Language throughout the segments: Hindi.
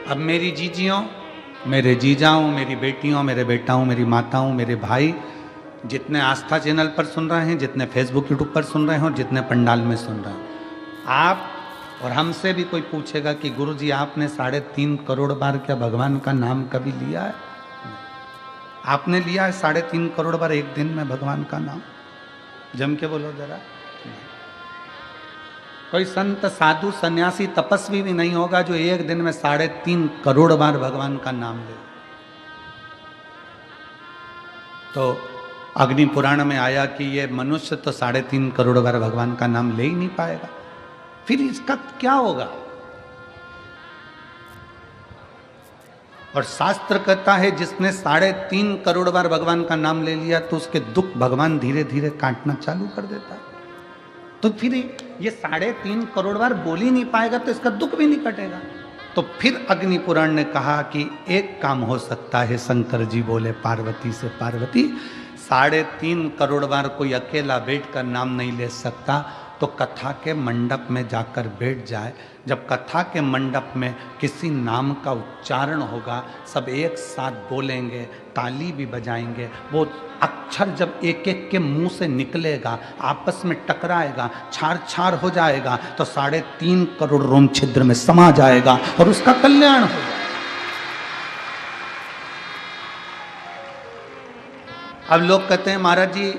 अब मेरी जीजियों, मेरे जीजाओं, मेरी बेटियों, मेरे बेटाओं, मेरी माताओं, मेरे भाई, जितने आस्था चैनल पर सुन रहे हैं, जितने फेसबुक यूट्यूब पर सुन रहे हैं और जितने पंडाल में सुन रहे हैं, आप और हमसे भी कोई पूछेगा कि गुरुजी आपने 3.5 करोड़ बार क्या भगवान का नाम कभी लिया है? आपने लिया है 3.5 करोड़ बार एक दिन में भगवान का नाम? जम के बोलो जरा। कोई संत साधु सन्यासी तपस्वी भी नहीं होगा जो एक दिन में 3.5 करोड़ बार भगवान का नाम ले। तो अग्नि पुराण में आया कि ये मनुष्य तो 3.5 करोड़ बार भगवान का नाम ले ही नहीं पाएगा, फिर इसका क्या होगा? और शास्त्र कहता है जिसने 3.5 करोड़ बार भगवान का नाम ले लिया तो उसके दुख भगवान धीरे धीरे काटना चालू कर देता है। तो फिर ये 3.5 करोड़ बार बोल ही नहीं पाएगा तो इसका दुख भी नहीं कटेगा। तो फिर अग्नि पुराण ने कहा कि एक काम हो सकता है। शंकर जी बोले पार्वती से, पार्वती 3.5 करोड़ बार कोई अकेला बैठ कर नाम नहीं ले सकता, तो कथा के मंडप में जाकर बैठ जाए। जब कथा के मंडप में किसी नाम का उच्चारण होगा, सब एक साथ बोलेंगे, ताली भी बजाएंगे, वो अक्षर जब एक एक के मुंह से निकलेगा, आपस में टकराएगा, छार छार हो जाएगा, तो 3.5 करोड़ रोम छिद्र में समा जाएगा और उसका कल्याण होगा। अब लोग कहते हैं महाराज जी,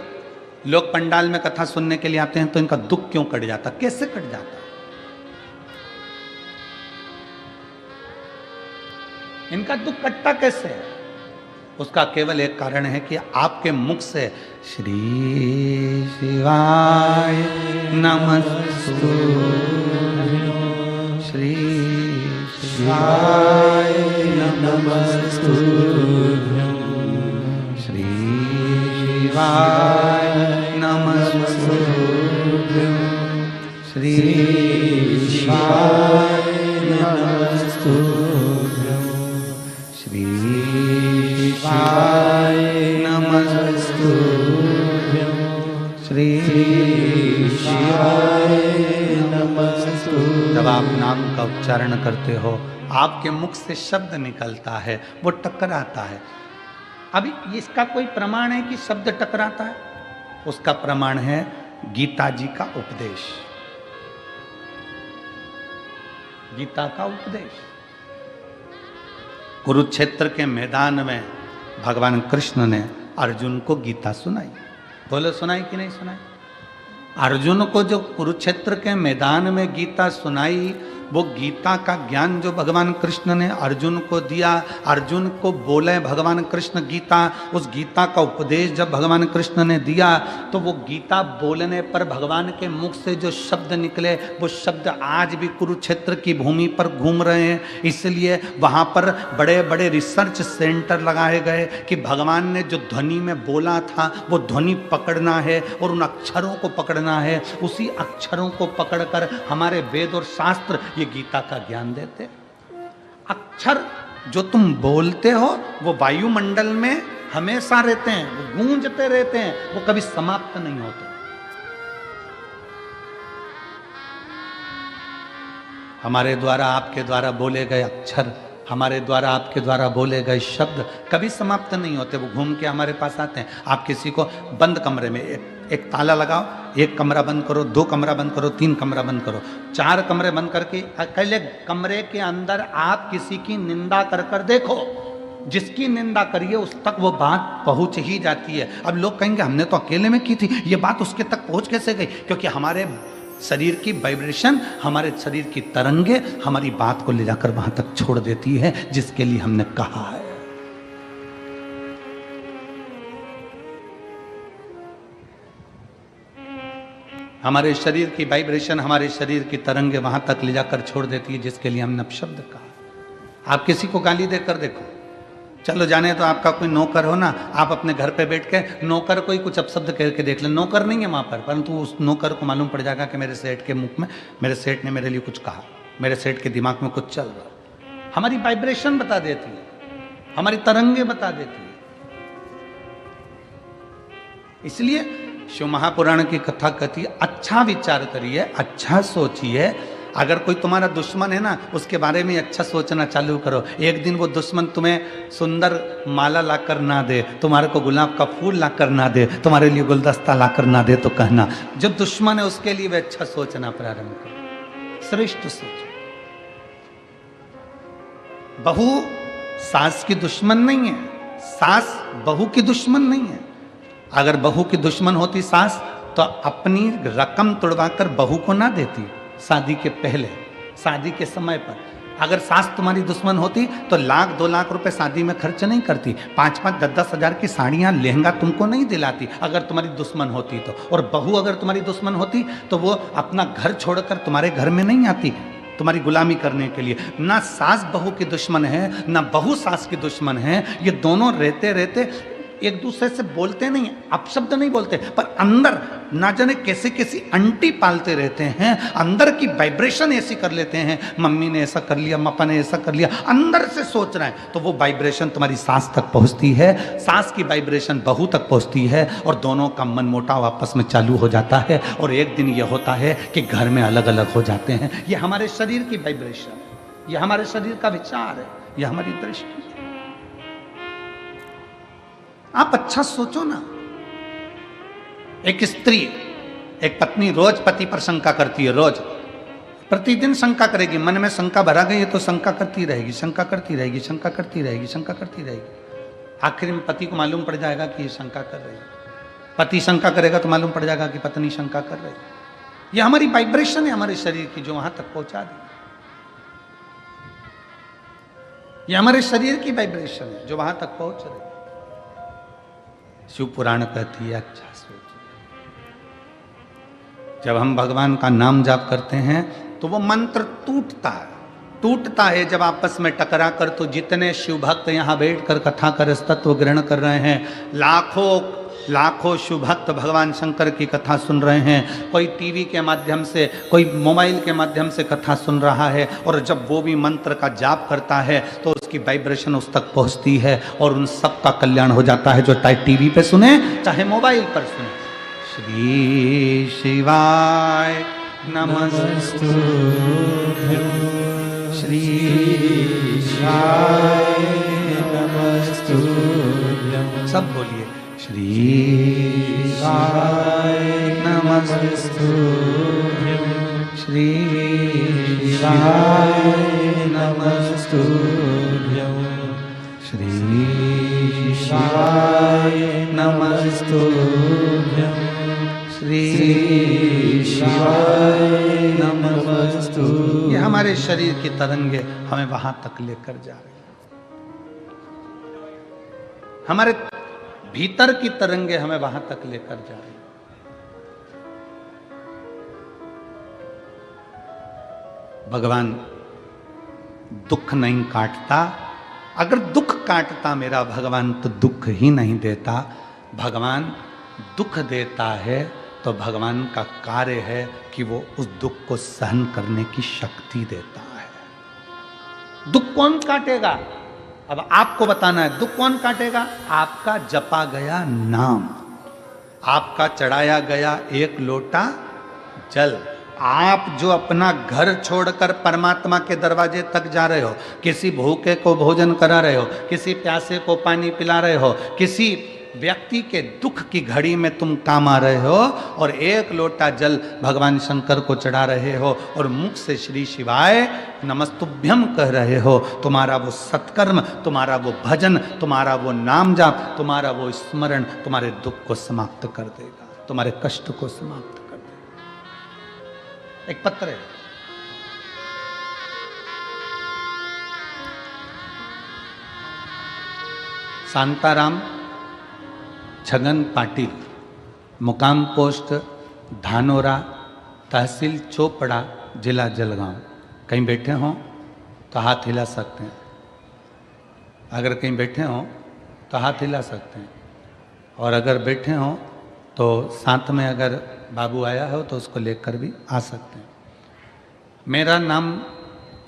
लोग पंडाल में कथा सुनने के लिए आते हैं तो इनका दुख क्यों कट जाता? कैसे कट जाता? इनका दुख कटता कैसे है? उसका केवल एक कारण है कि आपके मुख से श्री शिवाय नमस्तु, श्री शिवाय नमस्तु, श्री शिवाय नमस्तु, श्री शिवाय नमस्तु, श्री शिवाय नमस्तु, श्री शिवाय नमस्तु। जब आप नाम का उच्चारण करते हो, आपके मुख से शब्द निकलता है, वो टकराता है। अभी इसका कोई प्रमाण है कि शब्द टकराता है? उसका प्रमाण है गीता जी का उपदेश। गीता का उपदेश कुरुक्षेत्र के मैदान में भगवान कृष्ण ने अर्जुन को गीता सुनाई। बोलो सुनाई कि नहीं सुनाई? अर्जुन को जो कुरुक्षेत्र के मैदान में गीता सुनाई, वो गीता का ज्ञान जो भगवान कृष्ण ने अर्जुन को दिया, अर्जुन को बोले भगवान कृष्ण गीता, उस गीता का उपदेश जब भगवान कृष्ण ने दिया, तो वो गीता बोलने पर भगवान के मुख से जो शब्द निकले, वो शब्द आज भी कुरुक्षेत्र की भूमि पर घूम रहे हैं। इसलिए वहाँ पर बड़े बड़े रिसर्च सेंटर लगाए गए कि भगवान ने जो ध्वनि में बोला था, वो ध्वनि पकड़ना है और उन अक्षरों को पकड़ना है। उसी अक्षरों को पकड़कर हमारे वेद और शास्त्र ये गीता का ज्ञान देते। अक्षर जो तुम बोलते हो वो वायुमंडल में हमेशा रहते हैं, वो गूंजते रहते हैं, वो कभी समाप्त नहीं होते। हमारे द्वारा आपके द्वारा बोले गए अक्षर, हमारे द्वारा आपके द्वारा बोले गए शब्द कभी समाप्त नहीं होते, वो घूम के हमारे पास आते हैं। आप किसी को बंद कमरे में एक ताला लगाओ, एक कमरा बंद करो, 2 कमरा बंद करो, 3 कमरा बंद करो, 4 कमरे बंद करके अकेले कमरे के अंदर आप किसी की निंदा कर कर देखो, जिसकी निंदा करिए उस तक वो बात पहुंच ही जाती है। अब लोग कहेंगे हमने तो अकेले में की थी, ये बात उसके तक पहुंच कैसे गई? क्योंकि हमारे शरीर की वाइब्रेशन, हमारे शरीर की तरंगे हमारी बात को ले जाकर वहां तक छोड़ देती है जिसके लिए हमने कहा है। हमारे शरीर की वाइब्रेशन, हमारे शरीर की तरंगे वहां तक ले जाकर छोड़ देती है जिसके लिए हमने अपशब्द कहा। आप किसी को गाली देकर देखो, चलो जाने तो आपका कोई नौकर हो ना, आप अपने घर पे बैठ के नौकर को ही कुछ अपशब्द कह के देख ले, नौकर नहीं है वहां पर, परंतु उस नौकर को मालूम पड़ जाएगा कि मेरे सेठ के मुख में, मेरे सेठ ने मेरे लिए कुछ कहा, मेरे सेठ के दिमाग में कुछ चल रहा। हमारी वाइब्रेशन बता देती है, हमारी तरंगे बता देती है। इसलिए शिव महापुराण की कथा कहती है, अच्छा विचार करिए, अच्छा सोचिए, अगर कोई तुम्हारा दुश्मन है ना, उसके बारे में अच्छा सोचना चालू करो। एक दिन वो दुश्मन तुम्हें सुंदर माला लाकर ना दे, तुम्हारे को गुलाब का फूल लाकर ना दे, तुम्हारे लिए गुलदस्ता लाकर ना दे, तो कहना जो दुश्मन है उसके लिए भी अच्छा सोचना प्रारंभ करो, श्रेष्ठ सोचो। बहू सास की दुश्मन नहीं है, सास बहू की दुश्मन नहीं है। अगर बहू की दुश्मन होती सास तो अपनी रकम तुड़वाकर बहू को ना देती शादी के पहले, शादी के समय पर। अगर सास तुम्हारी दुश्मन होती तो 1,00,000 2,00,000 रुपए शादी में खर्च नहीं करती, 5-5 10-10 हजार की साड़ियाँ लहंगा तुमको नहीं दिलाती अगर तुम्हारी दुश्मन होती तो। और बहू अगर तुम्हारी दुश्मन होती तो वो अपना घर छोड़कर तुम्हारे घर में नहीं आती तुम्हारी गुलामी करने के लिए। ना सास बहू की दुश्मन है, ना बहू सास की दुश्मन है। ये दोनों रहते रहते एक दूसरे से बोलते नहीं, अपशब्द नहीं बोलते, पर अंदर ना जाने कैसे कैसी अंटी पालते रहते हैं, अंदर की वाइब्रेशन ऐसी कर लेते हैं। मम्मी ने ऐसा कर लिया, पापा ने ऐसा कर लिया, अंदर से सोच रहे हैं तो वो वाइब्रेशन तुम्हारी सास तक पहुंचती है, सास की वाइब्रेशन बहू तक पहुंचती है, और दोनों का मन मोटाव आपस में चालू हो जाता है। और एक दिन ये होता है कि घर में अलग अलग हो जाते हैं। ये हमारे शरीर की वाइब्रेशन, ये हमारे शरीर का विचार है, ये हमारी दृष्टि है। आप अच्छा सोचो ना। एक स्त्री, एक पत्नी रोज पति पर शंका करती है, रोज प्रतिदिन शंका करेगी, मन में शंका भरा गई है तो शंका करती रहेगी, शंका करती रहेगी, शंका करती रहेगी, शंका करती रहेगी। आखिर में पति को मालूम पड़ जाएगा कि ये शंका कर रही है। पति शंका करेगा तो मालूम पड़ जाएगा कि पत्नी शंका कर रही है। ये हमारी वाइब्रेशन है हमारे शरीर की जो वहां तक पहुंचा दी। ये हमारे शरीर की वाइब्रेशन है जो वहां तक पहुंच रही है। शिव पुराण कहती है अच्छा सोच, जब हम भगवान का नाम जाप करते हैं तो वो मंत्र टूटता है जब आपस में टकरा कर। तो जितने शिव भक्त यहाँ बैठकर कथा कर तत्व ग्रहण कर रहे हैं, लाखों शिव भक्त भगवान शंकर की कथा सुन रहे हैं। कोई टीवी के माध्यम से, कोई मोबाइल के माध्यम से कथा सुन रहा है, और जब वो भी मंत्र का जाप करता है तो उसकी वाइब्रेशन उस तक पहुंचती है और उन सब का कल्याण हो जाता है, जो चाहे टीवी पे सुने चाहे मोबाइल पर सुने। श्री शिवाय नमस्तु, श्री शिवाय नमस्तु, सब बोलिए श्री शिवाय नमस्तु, श्री शिवाय नमस्तु, श्री शिवाय नमस्तु, श्री शिवाय नमस्तु। ये हमारे शरीर की तरंगे हमें वहां तक लेकर जा रही है। हमारे भीतर की तरंगे हमें वहां तक लेकर जा रही है। भगवान दुख नहीं काटता। अगर दुख काटता मेरा भगवान तो दुख ही नहीं देता। भगवान दुख देता है तो भगवान का कार्य है कि वो उस दुख को सहन करने की शक्ति देता है। दुख कौन काटेगा? अब आपको बताना है दुख कौन काटेगा। आपका जपा गया नाम, आपका चढ़ाया गया एक लोटा जल। आप जो अपना घर छोड़कर परमात्मा के दरवाजे तक जा रहे हो, किसी भूखे को भोजन करा रहे हो, किसी प्यासे को पानी पिला रहे हो, किसी व्यक्ति के दुख की घड़ी में तुम काम आ रहे हो, और एक लोटा जल भगवान शंकर को चढ़ा रहे हो और मुख से श्री शिवाय नमस्तुभ्यम कह रहे हो। तुम्हारा वो सत्कर्म, तुम्हारा वो भजन, तुम्हारा वो नाम जाप, तुम्हारा वो स्मरण तुम्हारे दुख को समाप्त कर देगा, तुम्हारे कष्ट को समाप्त कर देगा। एक पत्र है, शांताराम छगन पाटिल, मुकाम पोस्ट धानोरा, तहसील चोपड़ा, जिला जलगांव। कहीं बैठे हों तो हाथ हिला सकते हैं। अगर कहीं बैठे हों तो हाथ हिला सकते हैं, और अगर बैठे हों तो साथ में अगर बाबू आया हो तो उसको लेकर भी आ सकते हैं। मेरा नाम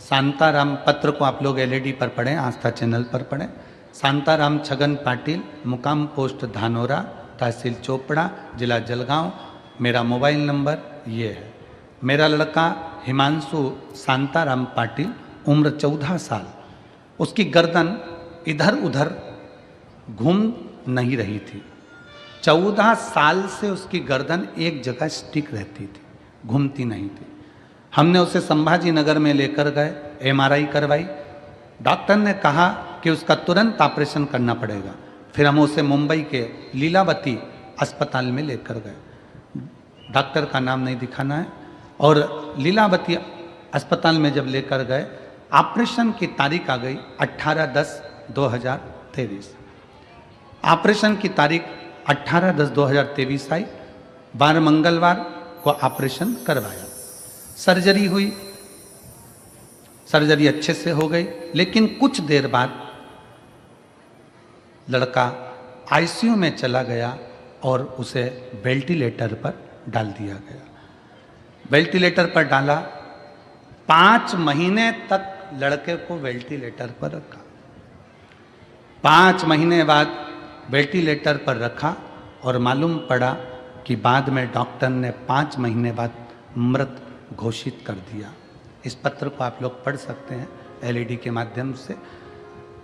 शांताराम, पत्र को आप लोग एलईडी पर पढ़ें, आस्था चैनल पर पढ़ें। शांताराम छगन पाटिल, मुकाम पोस्ट धानोरा, तहसील चोपड़ा, जिला जलगांव। मेरा मोबाइल नंबर ये है। मेरा लड़का हिमांशु शांताराम पाटिल, उम्र 14 साल। उसकी गर्दन इधर उधर घूम नहीं रही थी। 14 साल से उसकी गर्दन एक जगह स्टिक रहती थी, घूमती नहीं थी। हमने उसे संभाजी नगर में लेकर गए, MRI करवाई। डॉक्टर ने कहा कि उसका तुरंत ऑपरेशन करना पड़ेगा। फिर हम उसे मुंबई के लीलावती अस्पताल में लेकर गए। डॉक्टर का नाम नहीं दिखाना है। और लीलावती अस्पताल में जब लेकर गए, ऑपरेशन की तारीख आ गई 18/10/2023। ऑपरेशन की तारीख 18/10/2023 आई। 12 मंगलवार को ऑपरेशन करवाया। सर्जरी हुई, सर्जरी अच्छे से हो गई। लेकिन कुछ देर बाद लड़का ICU में चला गया और उसे वेंटिलेटर पर डाल दिया गया। वेंटिलेटर पर डाला, 5 महीने तक लड़के को वेंटिलेटर पर रखा। 5 महीने बाद वेंटिलेटर पर रखा और मालूम पड़ा कि बाद में डॉक्टर ने 5 महीने बाद मृत घोषित कर दिया। इस पत्र को आप लोग पढ़ सकते हैं LED के माध्यम से।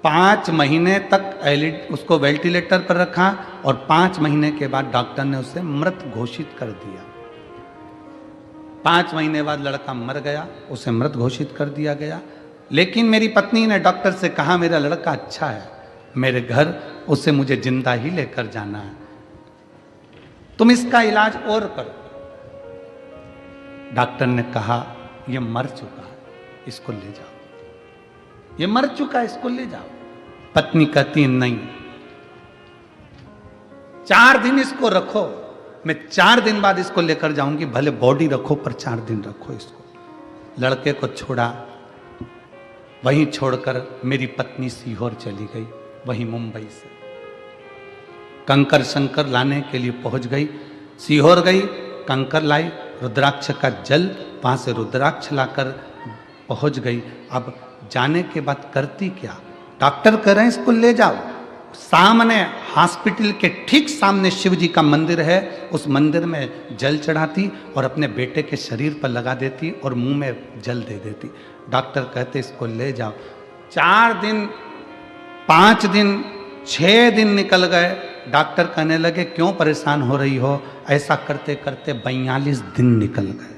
5 महीने तक उसको वेंटिलेटर पर रखा और 5 महीने के बाद डॉक्टर ने उसे मृत घोषित कर दिया। 5 महीने बाद लड़का मर गया, उसे मृत घोषित कर दिया गया। लेकिन मेरी पत्नी ने डॉक्टर से कहा, मेरा लड़का अच्छा है, मेरे घर उसे मुझे जिंदा ही लेकर जाना है, तुम इसका इलाज और करो। डॉक्टर ने कहा, यह मर चुका है, इसको ले जाओ, ये मर चुका है, इसको ले जाओ। पत्नी कहती नहीं, 4 दिन इसको रखो, मैं 4 दिन बाद इसको लेकर जाऊंगी, भले बॉडी रखो पर 4 दिन रखो इसको। लड़के को छोड़ा, वहीं छोड़कर मेरी पत्नी सीहोर चली गई, वहीं मुंबई से कंकर शंकर लाने के लिए पहुंच गई। सीहोर गई, कंकर लाई, रुद्राक्ष का जल, वहां से रुद्राक्ष लाकर पहुंच गई। अब जाने के बाद करती क्या, डॉक्टर कह रहे हैं इसको ले जाओ। सामने हॉस्पिटल के ठीक सामने शिव जी का मंदिर है, उस मंदिर में जल चढ़ाती और अपने बेटे के शरीर पर लगा देती और मुंह में जल दे देती। डॉक्टर कहते इसको ले जाओ। 4 दिन, 5 दिन, 6 दिन निकल गए। डॉक्टर कहने लगे क्यों परेशान हो रही हो। ऐसा करते करते 42 दिन निकल गए।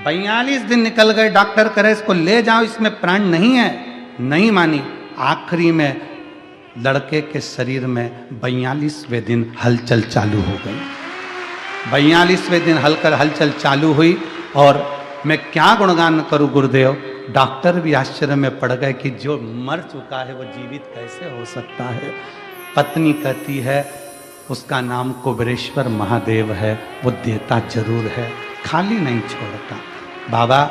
42 दिन निकल गए। डॉक्टर कह रहे इसको ले जाओ, इसमें प्राण नहीं है। नहीं मानी। आखिरी में लड़के के शरीर में 42वें दिन हलचल चालू हो गई। 42वें दिन हलचल चालू हुई और मैं क्या गुणगान करूं गुरुदेव। डॉक्टर भी आश्चर्य में पड़ गए कि जो मर चुका है वो जीवित कैसे हो सकता है। पत्नी कहती है उसका नाम कुबेरेश्वर महादेव है, वो देता जरूर है, खाली नहीं छोड़ता। बाबा,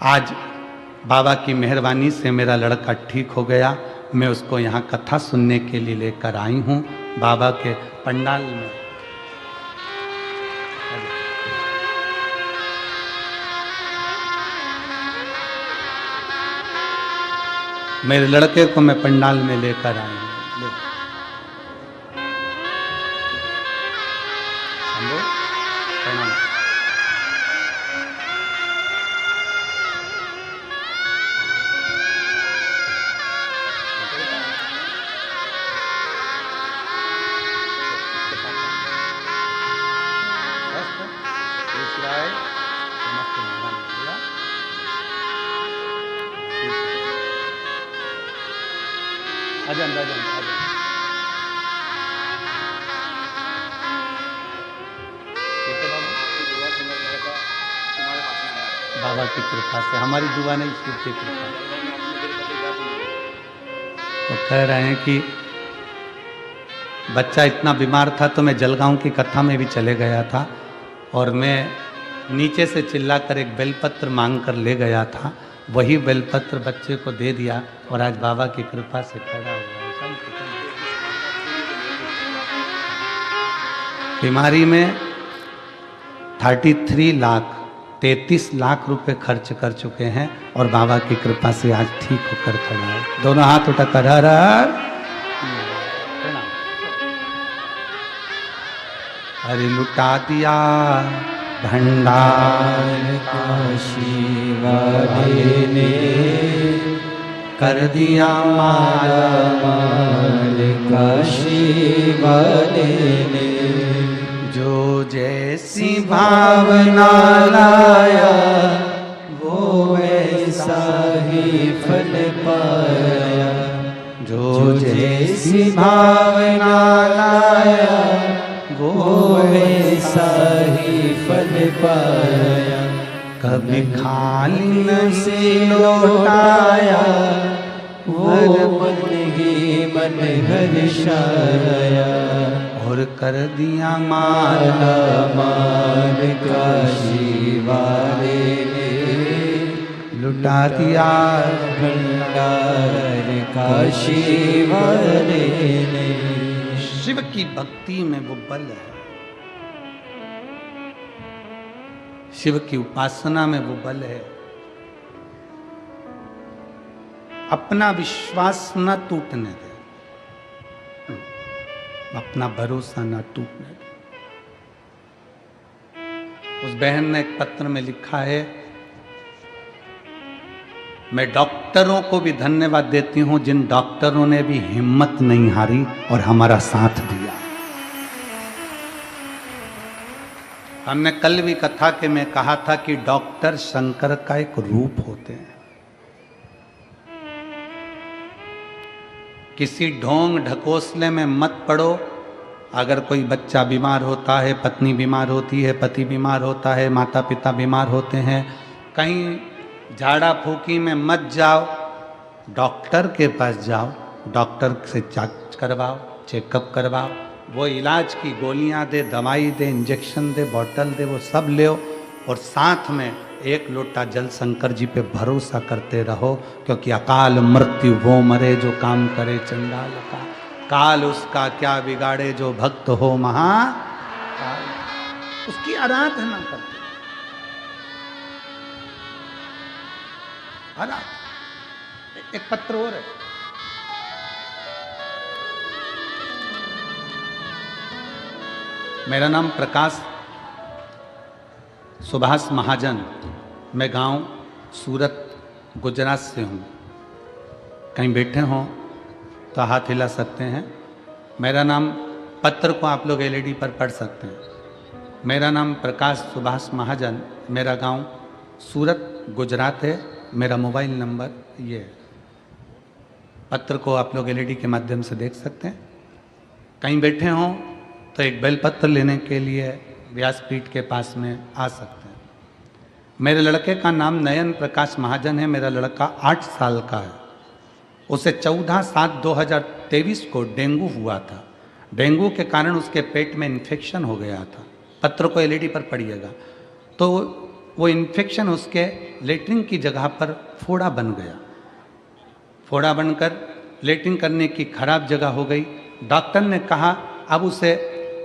आज बाबा की मेहरबानी से मेरा लड़का ठीक हो गया। मैं उसको यहाँ कथा सुनने के लिए लेकर आई हूँ बाबा के पंडाल में। मेरे लड़के को मैं पंडाल में लेकर आई हूँ। बाबा की कृपा से, हमारी दुआ नहीं, शिव की कृपा। तो कह रहे हैं कि बच्चा इतना बीमार था तो मैं जलगांव की कथा में भी चले गया था और मैं नीचे से चिल्लाकर एक बेलपत्र मांग कर ले गया था। वही बेलपत्र बच्चे को दे दिया और आज बाबा की कृपा से खड़ा हुआ है। बीमारी में 33 लाख रुपए खर्च कर चुके हैं और बाबा की कृपा से आज ठीक होकर खड़ा है। दोनों हाथ उठाकर हर हर अरे लुटा दिया भंडार काशी वाले ने कर दिया माला माल काशी वाले ने। जो जैसी भावना लाया वो वैसा ही फल पाया। जो जैसी भावना लाया वो वैसा ही फल पाया। कभी खाली नहीं लौटाया वो मन ही मन हर्षाया। और कर दिया माला माल काशी वाले ने लुटा दिया भंडार काशी वाले ने। शिव की भक्ति में वो बल है, शिव की उपासना में वो बल है। अपना विश्वास न टूटने दे, अपना भरोसा न टूटने दे। उस बहन ने एक पत्र में लिखा है, मैं डॉक्टरों को भी धन्यवाद देती हूं जिन डॉक्टरों ने भी हिम्मत नहीं हारी और हमारा साथ दिया। हमने कल भी कथा के में कहा था कि डॉक्टर शंकर का एक रूप होते हैं। किसी ढोंग ढकोसले में मत पड़ो। अगर कोई बच्चा बीमार होता है, पत्नी बीमार होती है, पति बीमार होता है, माता पिता बीमार होते हैं, कहीं झाड़ा फूकी में मत जाओ, डॉक्टर के पास जाओ, डॉक्टर से जांच करवाओ, चेकअप करवाओ। वो इलाज की गोलियां दे, दवाई दे, इंजेक्शन दे, बोतल दे, वो सब ले और साथ में एक लोटा जल शंकर जी पे भरोसा करते रहो, क्योंकि अकाल मृत्यु वो मरे जो काम करे चंडाल का, काल उसका क्या बिगाड़े जो भक्त हो महा। उसकी आराधना करते एक पत्र और है, मेरा नाम प्रकाश सुभाष महाजन, मैं गांव सूरत गुजरात से हूँ। कहीं बैठे हों तो हाथ हिला सकते हैं। मेरा नाम, पत्र को आप लोग एलईडी पर पढ़ सकते हैं। मेरा नाम प्रकाश सुभाष महाजन, मेरा गांव सूरत गुजरात है, मेरा मोबाइल नंबर ये है। पत्र को आप लोग एलईडी के माध्यम से देख सकते हैं। कहीं बैठे हों तो एक बेलपत्र लेने के लिए व्यासपीठ के पास में आ सकते हैं। मेरे लड़के का नाम नयन प्रकाश महाजन है। मेरा लड़का 8 साल का है। उसे 14/7/2023 को डेंगू हुआ था। डेंगू के कारण उसके पेट में इन्फेक्शन हो गया था। पत्र को एलईडी पर पढ़िएगा। तो वो इन्फेक्शन उसके लेटरिन की जगह पर फोड़ा बन गया। फोड़ा बनकर लेटरिन करने की खराब जगह हो गई। डॉक्टर ने कहा अब उसे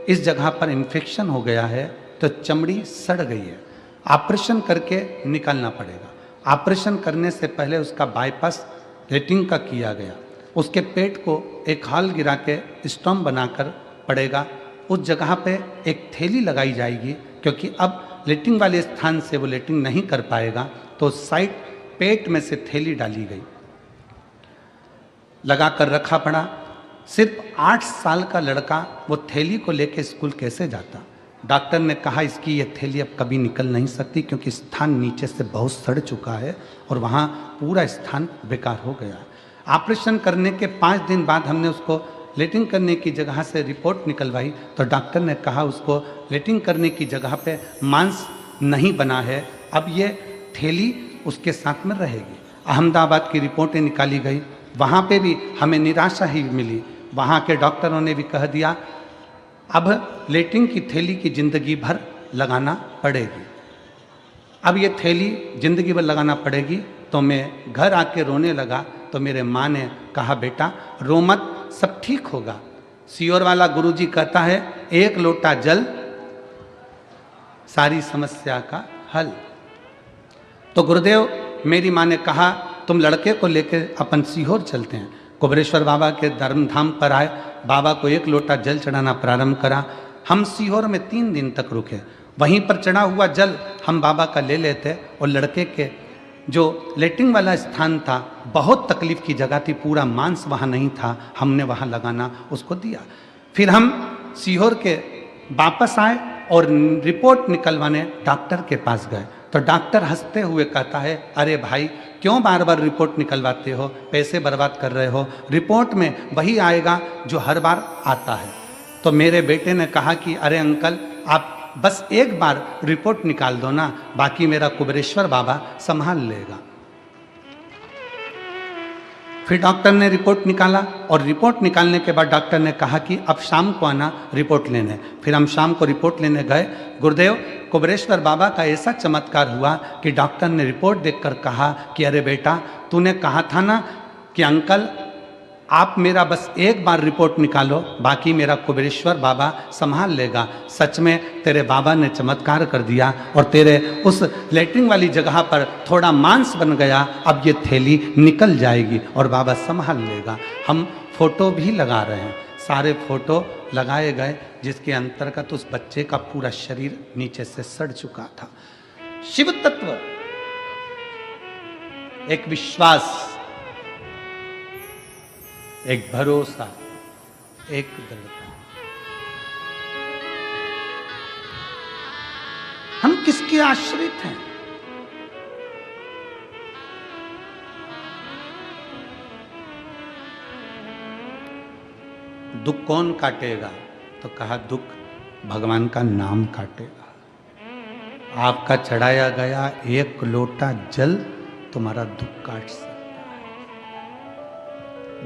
इस जगह पर इन्फेक्शन हो गया है तो चमड़ी सड़ गई है, ऑपरेशन करके निकालना पड़ेगा। ऑपरेशन करने से पहले उसका बाईपास लेटरिन का किया गया। उसके पेट को एक हॉल गिरा के स्टोम बनाकर पड़ेगा। उस जगह पे एक थैली लगाई जाएगी, क्योंकि अब लेटरिन वाले स्थान से वो लेटरिन नहीं कर पाएगा, तो साइड पेट में से थैली डाली गई, लगा कर रखा पड़ा। सिर्फ 8 साल का लड़का वो थैली को लेके स्कूल कैसे जाता? डॉक्टर ने कहा इसकी ये थैली अब कभी निकल नहीं सकती, क्योंकि स्थान नीचे से बहुत सड़ चुका है और वहाँ पूरा स्थान बेकार हो गया है। ऑपरेशन करने के 5 दिन बाद हमने उसको लेटरिन करने की जगह से रिपोर्ट निकलवाई, तो डॉक्टर ने कहा उसको लेटरिन करने की जगह पे मांस नहीं बना है, अब ये थैली उसके साथ में रहेगी। अहमदाबाद की रिपोर्टें निकाली गई, वहाँ पे भी हमें निराशा ही मिली। वहाँ के डॉक्टरों ने भी कह दिया अब लेटरिन की थैली की ज़िंदगी भर लगाना पड़ेगी। अब ये थैली ज़िंदगी भर लगाना पड़ेगी। तो मैं घर आके रोने लगा, तो मेरे माँ ने कहा बेटा रो मत, सब ठीक होगा। सियोर वाला गुरुजी कहता है 1 लोटा जल सारी समस्या का हल। तो गुरुदेव मेरी माँ ने कहा तुम लड़के को लेकर अपन सीहोर चलते हैं। कुबरेश्वर बाबा के धर्मधाम पर आए, बाबा को 1 लोटा जल चढ़ाना प्रारंभ करा। हम सीहोर में 3 दिन तक रुके। वहीं पर चढ़ा हुआ जल हम बाबा का ले लेते और लड़के के जो लेटिंग वाला स्थान था, बहुत तकलीफ की जगह थी, पूरा मांस वहाँ नहीं था, हमने वहाँ लगाना उसको दिया। फिर हम सीहोर के वापस आए और रिपोर्ट निकलवाने डॉक्टर के पास गए, तो डॉक्टर हंसते हुए कहता है, अरे भाई क्यों बार बार रिपोर्ट निकलवाते हो, पैसे बर्बाद कर रहे हो, रिपोर्ट में वही आएगा जो हर बार आता है। तो मेरे बेटे ने कहा कि अरे अंकल आप बस एक बार रिपोर्ट निकाल दो ना, बाकी मेरा कुबेरेश्वर बाबा संभाल लेगा। फिर डॉक्टर ने रिपोर्ट निकाला और रिपोर्ट निकालने के बाद डॉक्टर ने कहा कि अब शाम को आना रिपोर्ट लेने। फिर हम शाम को रिपोर्ट लेने गए। गुरुदेव कुबेरेश्वर बाबा का ऐसा चमत्कार हुआ कि डॉक्टर ने रिपोर्ट देखकर कहा कि अरे बेटा तूने कहा था ना कि अंकल आप मेरा बस एक बार रिपोर्ट निकालो, बाकी मेरा कुबेरेश्वर बाबा संभाल लेगा। सच में तेरे बाबा ने चमत्कार कर दिया और तेरे उस लेटरिन वाली जगह पर थोड़ा मांस बन गया, अब ये थैली निकल जाएगी और बाबा संभाल लेगा। हम फोटो भी लगा रहे हैं, सारे फोटो लगाए गए, जिसके अंतर्गत उस बच्चे का पूरा शरीर नीचे से सड़ चुका था। शिव तत्व एक विश्वास, एक भरोसा, एक दृढ़ता। हम किसके आश्रित हैं? दुख कौन काटेगा? तो कहा दुख भगवान का नाम काटेगा। आपका चढ़ाया गया एक लोटा जल तुम्हारा दुख काट सकता।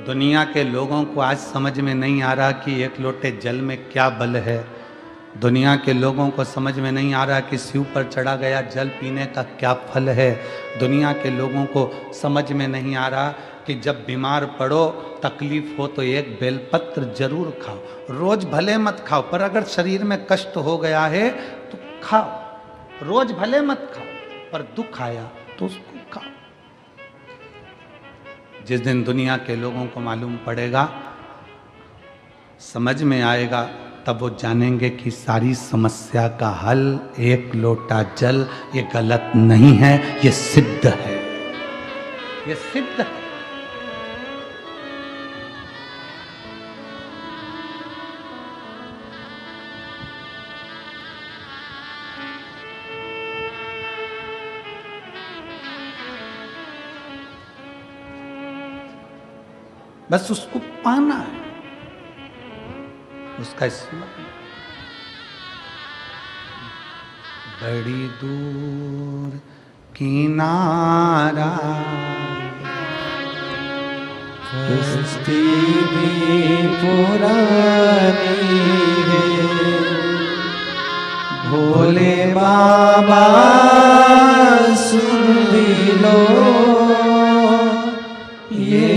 दुनिया के लोगों को आज समझ में नहीं आ रहा कि एक लोटे जल में क्या बल है। दुनिया के लोगों को समझ में नहीं आ रहा कि शिव पर चढ़ा गया जल पीने का क्या फल है। दुनिया के लोगों को समझ में नहीं आ रहा कि जब बीमार पड़ो, तकलीफ हो तो एक बेलपत्र जरूर खाओ। रोज भले मत खाओ, पर अगर शरीर में कष्ट हो गया है तो खाओ। रोज भले मत खाओ, पर दुख आया तो उसको खाओ। जिस दिन दुनिया के लोगों को मालूम पड़ेगा, समझ में आएगा, तब वो जानेंगे कि सारी समस्या का हल एक लोटा जल, ये गलत नहीं है, ये सिद्ध है, ये सिद्ध है। बस उसको पाना है, उसका स्मरण। बड़ी दूर किनारा कश्ती भी पुरानी है, भोले बाबा सुन भी लो, ये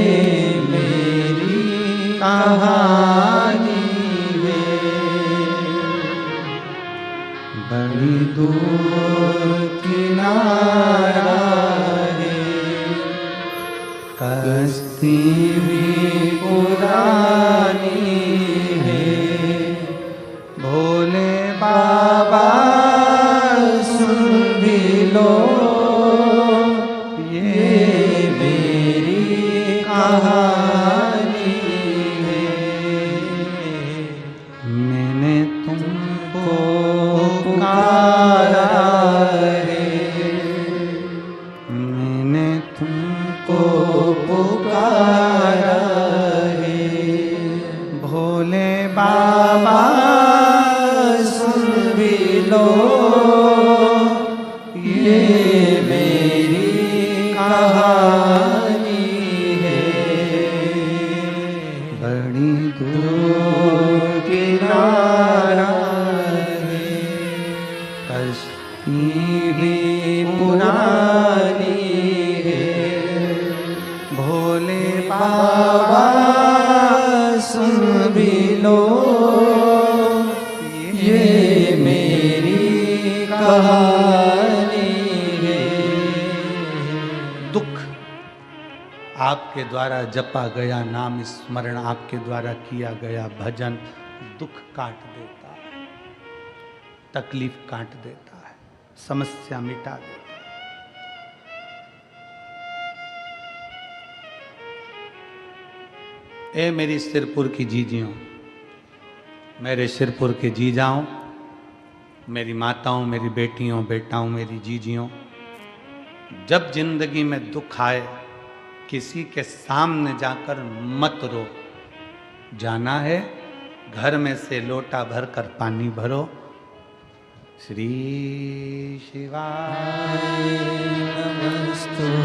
कहानी है। बड़ी दूर किनारा है, कश्ती भी पुरानी है, भोले बाबा सुन भी लो, ये मेरी कहानी। आपके द्वारा जपा गया नाम स्मरण, आपके द्वारा किया गया भजन दुख काट देता है। तकलीफ काट देता है, समस्या मिटा देता है। ए मेरी सिरपुर की जीजियों, मेरे सिरपुर के जीजाओं, मेरी माताओं, मेरी बेटियों, बेटाओं, मेरी जीजियों, जब जिंदगी में दुख आए किसी के सामने जाकर मत रो। जाना है घर में से लोटा भर कर पानी भरो। श्री शिवाय नमस्तुभ्यं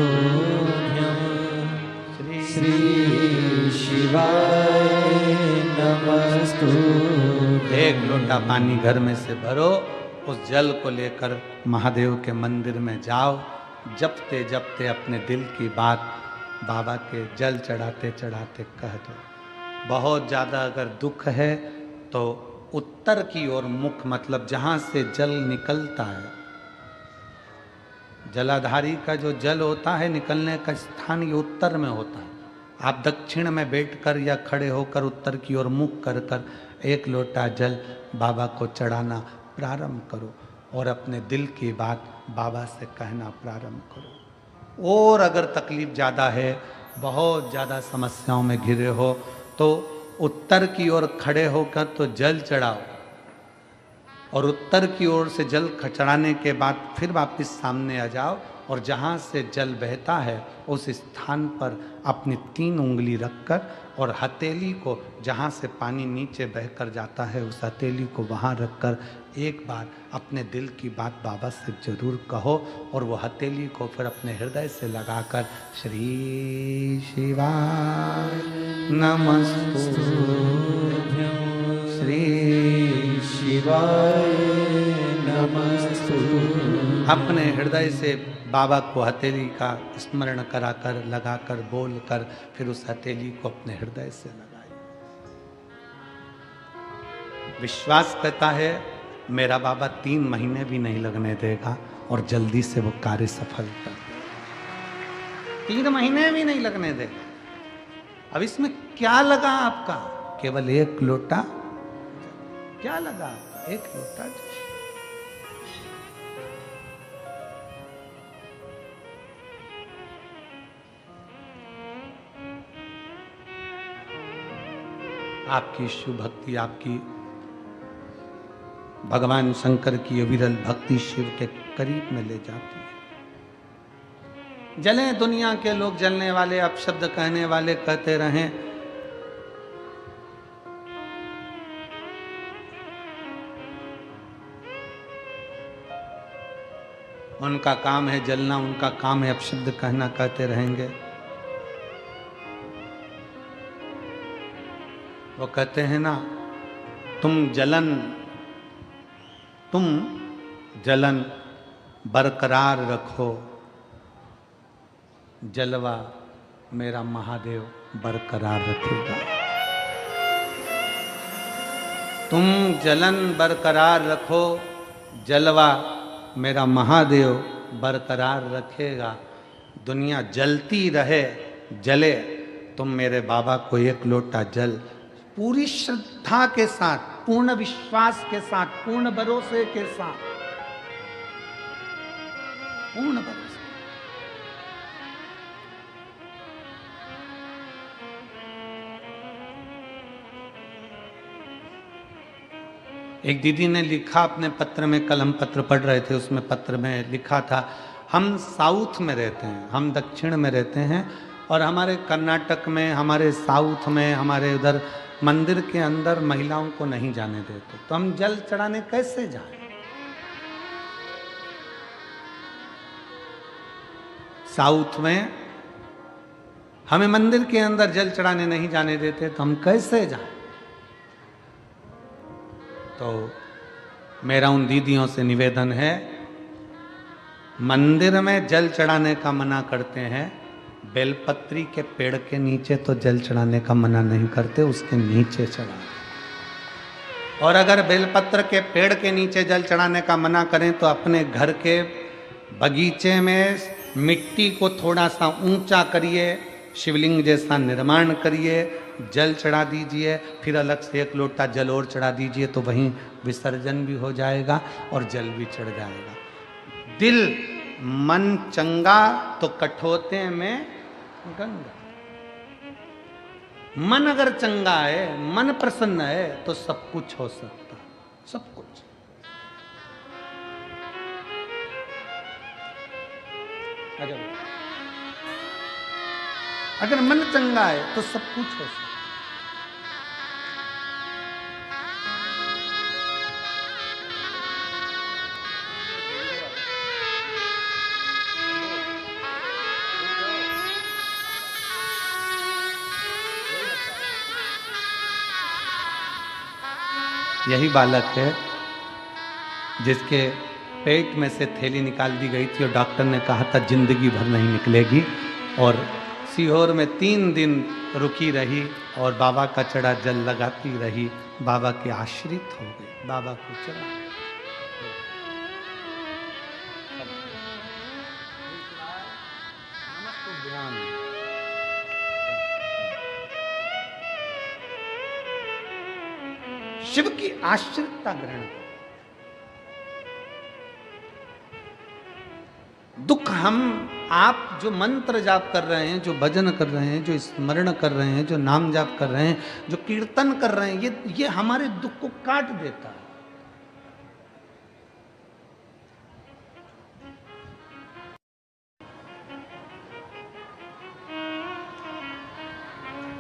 श्री शिवाय नमस्तुभ्यं। एक लोटा पानी घर में से भरो, उस जल को लेकर महादेव के मंदिर में जाओ। जपते जपते अपने दिल की बात बाबा के जल चढ़ाते चढ़ाते कह दो। बहुत ज़्यादा अगर दुख है तो उत्तर की ओर मुख, मतलब जहाँ से जल निकलता है, जलाधारी का जो जल होता है निकलने का स्थान ये उत्तर में होता है। आप दक्षिण में बैठकर या खड़े होकर उत्तर की ओर मुख कर कर एक लोटा जल बाबा को चढ़ाना प्रारंभ करो और अपने दिल की बात बाबा से कहना प्रारंभ करो। और अगर तकलीफ ज़्यादा है, बहुत ज़्यादा समस्याओं में घिरे हो, तो उत्तर की ओर खड़े होकर तो जल चढ़ाओ और उत्तर की ओर से जल चढ़ाने के बाद फिर वापस सामने आ जाओ और जहाँ से जल बहता है उस स्थान पर अपनी 3 उंगली रखकर और हथेली को, जहाँ से पानी नीचे बहकर जाता है उस हथेली को वहाँ रखकर एक बार अपने दिल की बात बाबा से जरूर कहो और वो हथेली को फिर अपने हृदय से लगाकर श्री शिवाय नमस्तुभ्यं श्री शिवाय नमस्तुभ्यं। अपने हृदय से बाबा को हथेली का स्मरण कराकर लगाकर बोलकर फिर उस हथेली को अपने हृदय से लगाइए। विश्वास करता है मेरा बाबा 3 महीने भी नहीं लगने देगा और जल्दी से वो कार्य सफल कर देगा। 3 महीने भी नहीं लगने देगा। अब इसमें क्या लगा आपका? केवल एक लोटा। क्या लगा आपका? एक लोटा। आपकी शुभ भक्ति आपकी भगवान शंकर की अविरल भक्ति शिव के करीब में ले जाती है। जले दुनिया के लोग, जलने वाले, अपशब्द कहने वाले कहते रहें, उनका काम है जलना, उनका काम है अपशब्द कहना, कहते रहेंगे। वो कहते हैं ना, तुम जलन बरकरार रखो, जलवा मेरा महादेव बरकरार रखेगा। तुम जलन बरकरार रखो, जलवा मेरा महादेव बरकरार रखेगा। दुनिया जलती रहे, जले, तुम मेरे बाबा को एक लोटा जल पूरी श्रद्धा के साथ, पूर्ण विश्वास के साथ, पूर्ण भरोसे के साथ, पूर्ण भरोसे। एक दीदी ने लिखा अपने पत्र में, कल हम पत्र पढ़ रहे थे, उसमें पत्र में लिखा था, हम साउथ में रहते हैं, हम दक्षिण में रहते हैं और हमारे कर्नाटक में, हमारे साउथ में, हमारे उधर मंदिर के अंदर महिलाओं को नहीं जाने देते, तो हम जल चढ़ाने कैसे जाएं? साउथ में हमें मंदिर के अंदर जल चढ़ाने नहीं जाने देते, तो हम कैसे जाएं? तो मेरा उन दीदियों से निवेदन है, मंदिर में जल चढ़ाने का मना करते हैं, बेलपत्री के पेड़ के नीचे तो जल चढ़ाने का मना नहीं करते, उसके नीचे चढ़ाएं। और अगर बेलपत्र के पेड़ के नीचे जल चढ़ाने का मना करें तो अपने घर के बगीचे में मिट्टी को थोड़ा सा ऊंचा करिए, शिवलिंग जैसा निर्माण करिए, जल चढ़ा दीजिए, फिर अलग से 1 लोटा जल और चढ़ा दीजिए, तो वहीं विसर्जन भी हो जाएगा और जल भी चढ़ जाएगा। दिल मन चंगा तो कठोते में गंगा। मन अगर चंगा है, मन प्रसन्न है, तो सब कुछ हो सकता है, सब कुछ। अगर मन चंगा है तो सब कुछ हो सकता है। यही बालक है जिसके पेट में से थैली निकाल दी गई थी और डॉक्टर ने कहा था जिंदगी भर नहीं निकलेगी, और सीहोर में 3 दिन रुकी रही और बाबा का चढ़ा जल लगाती रही। बाबा के आश्रित हो गई, बाबा को चढ़ा। शिव की आश्रितता ग्रहण करो। दुख हम आप जो मंत्र जाप कर रहे हैं, जो भजन कर रहे हैं, जो स्मरण कर रहे हैं, जो नाम जाप कर रहे हैं, जो कीर्तन कर रहे हैं, ये हमारे दुख को काट देता है।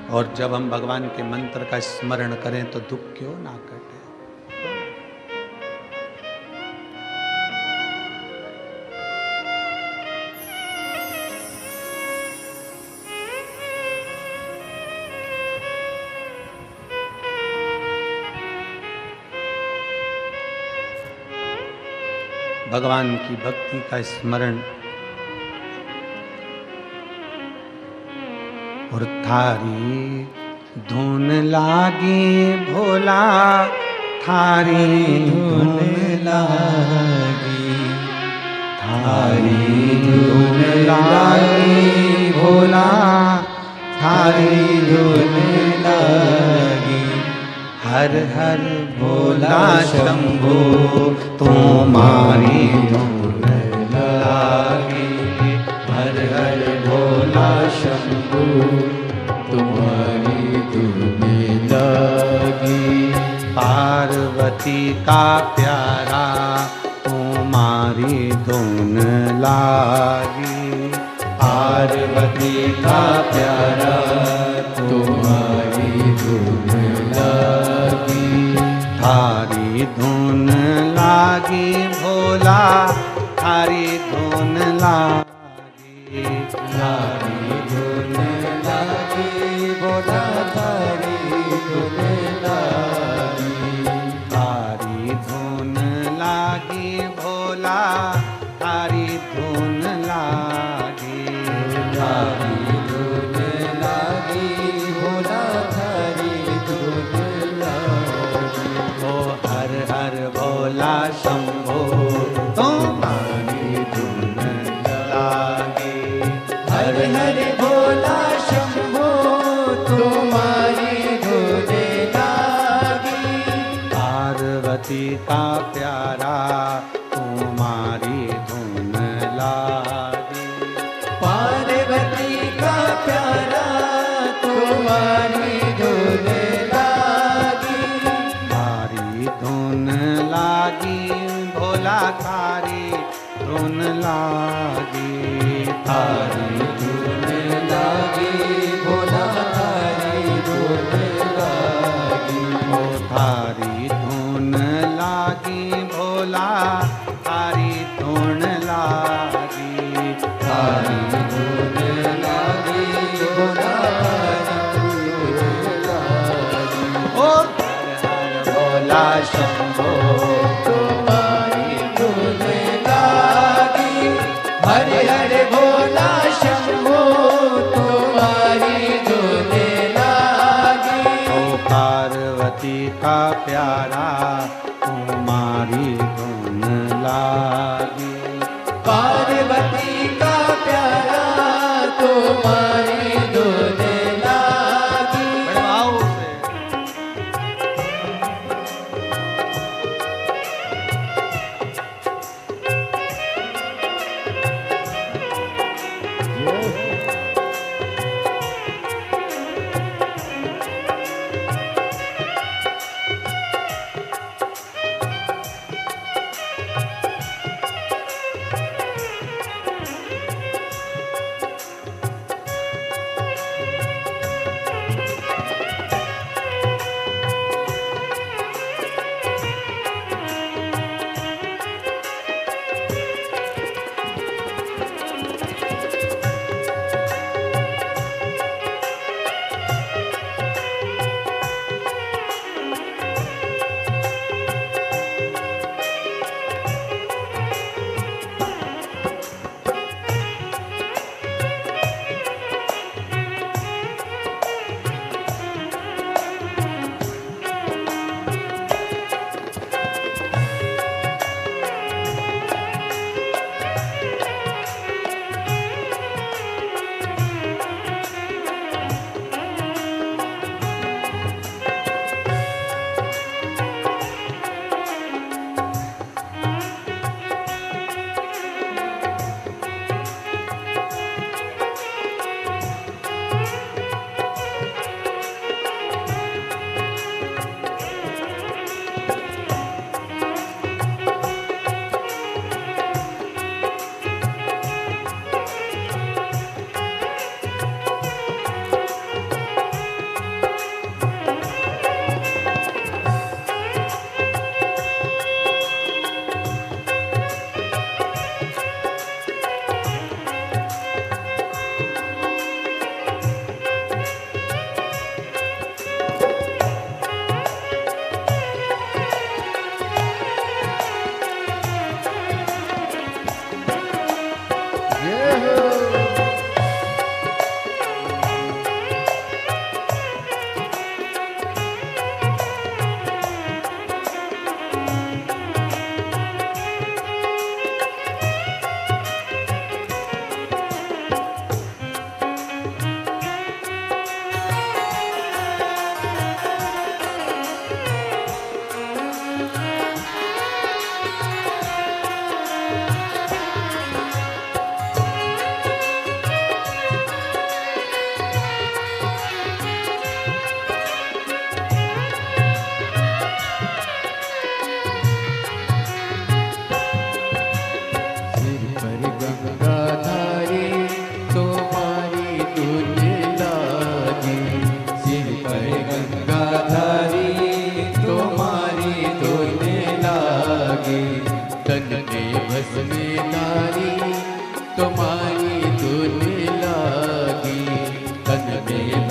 और जब हम भगवान के मंत्र का स्मरण करें तो दुख क्यों ना कटे। भगवान की भक्ति का स्मरण और थारी धुन लागी भोला, थारी धुन लागी, थारी धुन लागी भोला, थारी धुन लागी। हर हर भोला शंभो तुम्हारी धुन लागी, हर हर भोला शंभो तुम्हारी धुन लागी। पार्वती का प्यारा तुम्हारी धुन लागी, पार्वती का प्यारा तुम्हारी धुन लागी। थारी धुन लागी भोला, थारी धुन लागी, थारी धुन लागी भोला, थारी धुन लागी। थारी धुन लागी भोला, थारी धुन लागी, थारी धुन लागी भोला, थारी धुन लागी। ओ हर हर भोला शंभो तुम्हारी धुन लागी, हर हर भोला शंभो तुम्हारी धुन लागी। पार्वती का प्यारा तुम्हारी धुन लागी, पार्वती का प्यारा तुम्हारी धुन लागी। थारी धुन लागी भोला, थारी धुन लागी, थारी धुन लागी भोला, थारी धुन लागी। ओ थारी धुन लागी भोला, थारी धुन लागी, थारी धुन लागी भोला, थारी धुन लागी। ओ हर हर भोला शंभो तुम्हारी धुन लागी, हर हर भोला शंभो तुम्हारी धुन लागी। ओ पार्वती का प्यारा तुम्हारी धुन लागी, पार्वती का प्यारा तुम्हारी धुन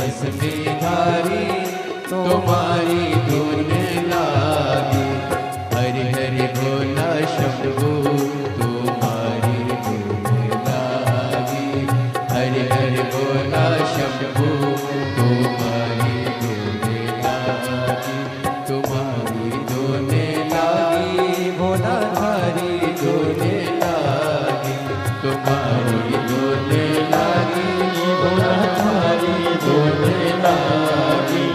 बस में धारी तुम्हारी धुन लागी। हरि हरि भोला शंभू तुम्हारी धुन लागी। हरि हरि भोला शंभू तुम्हारी धुन लागी। तुम्हारी धुन लागी भोला धारी धुन लागी। तुम्हारी धुन लागी भोला धारी धुन लागी।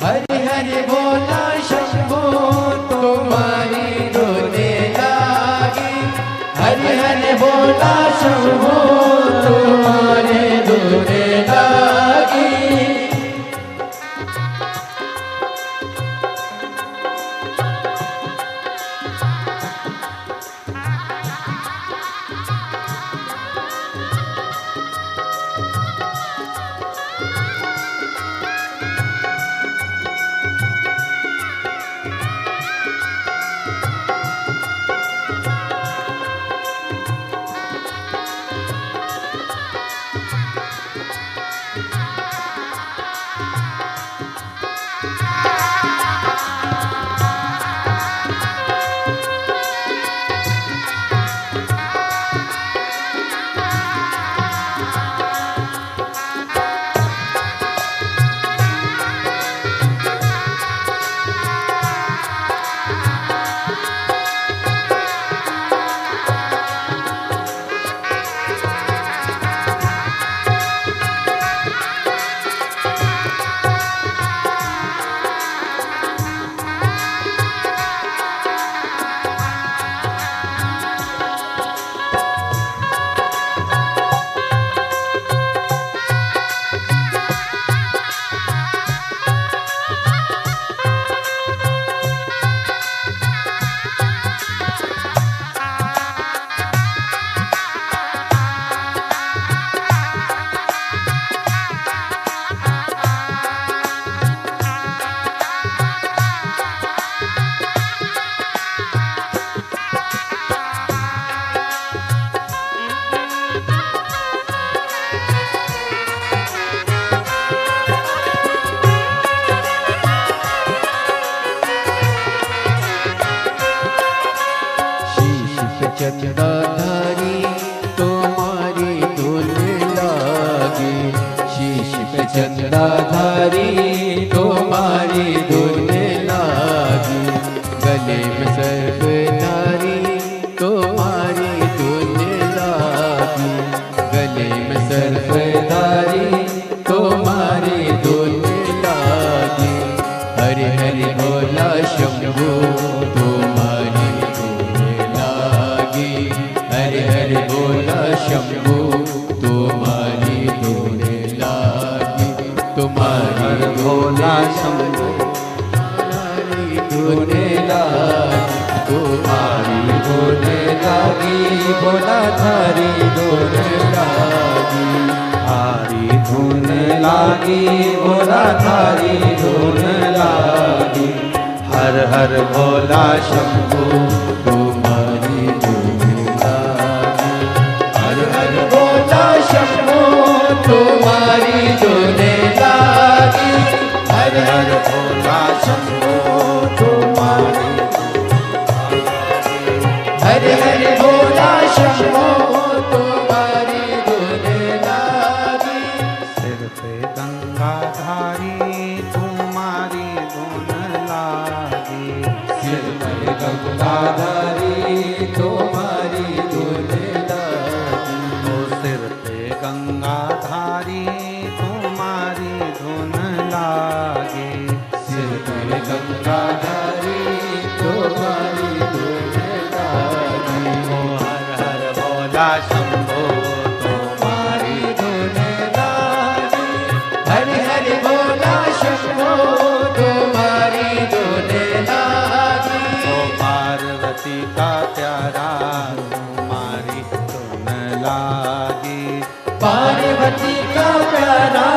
हरि हरि भोला शंभू तुम्हारी धुन लागी। हरि हरि भोला शंभू तुम्हारी धुन लागी। चंदाधारी तुम्हारी धुन लागी। शीश पे चंदाधारी तुम्हारी धुन लागी। गले में सर्पधारी तुम्हारी धुन लागी। गले में सर्पधारी तुम्हारी धुन लागी। हरि हरि भोला शंभू तुम्हारी हरि हरि भोला शंभू तुम्हारी धुन लागी। तुम्हारी भोला शंभू तुम्हारी धुन लागी। तुम्हारी धुन लागी भोला थारी धुन लागी। हारी धुन लागी भोला थारी धुन लागी। हर हर भोला शंभू तुम्हारी धुन लागी। हर हर भोला शंभू तुम्हारी धुन लागी। हर हर भोला शंभू तुम्हारी। हर हर भोला शंभू तुम्हारी धुन लागी। सिर पे गंगाधारी तुम्हारी धुन लागी। सिर पे गंगाधारी तुम्हारी धुन लागी। ओ सिर पे गंगाधारी तुम्हारी धुन लागी। सिर पे गंगाधारी तुम्हारी धुन लागी। ओ हर हर भोला शंभो तुम्हारी धुन लागी। हरि हरि भोला शंभो तुम्हारी धुन लागी। ओ पार्वती का प्यारा तुम्हारी धुन लागी। पार्वती का प्यारा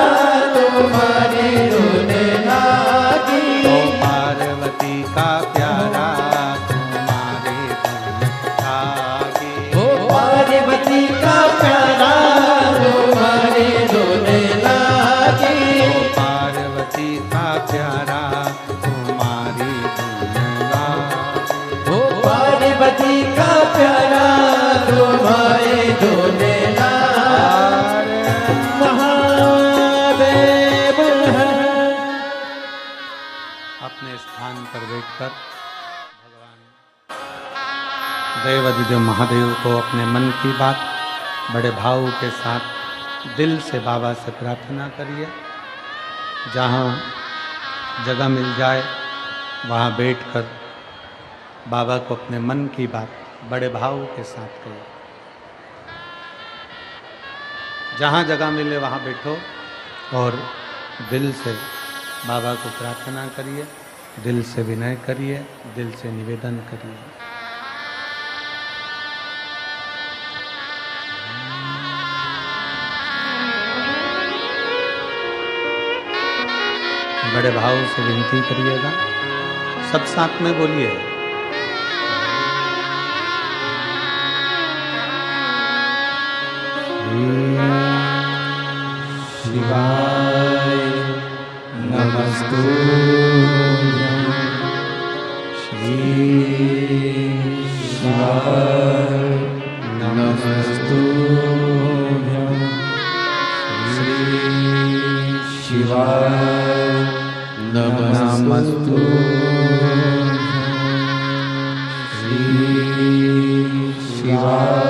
तुम्हारी धुन लागी। ओ पार्वती का प्यारा तुम्हारी धुन लागी। ओ पार्वती का प्यारा तुम्हारी धुन लागी। पर बैठकर भगवान देवाधिदेव महादेव को अपने मन की बात बड़े भाव के साथ दिल से बाबा से प्रार्थना करिए। जहाँ जगह मिल जाए वहाँ बैठकर बाबा को अपने मन की बात बड़े भाव के साथ कहिए। जहाँ जगह मिले वहाँ बैठो और दिल से बाबा को प्रार्थना करिए, दिल से विनय करिए, दिल से निवेदन करिए। बड़े भाव से विनती करिएगा, सब साथ में बोलिए। शिवाय नमस्तुभ्यं श्री शिवाय नमस्तुभ्यं श्री शिवाय नमस्तुभ्यं श्री शिवाय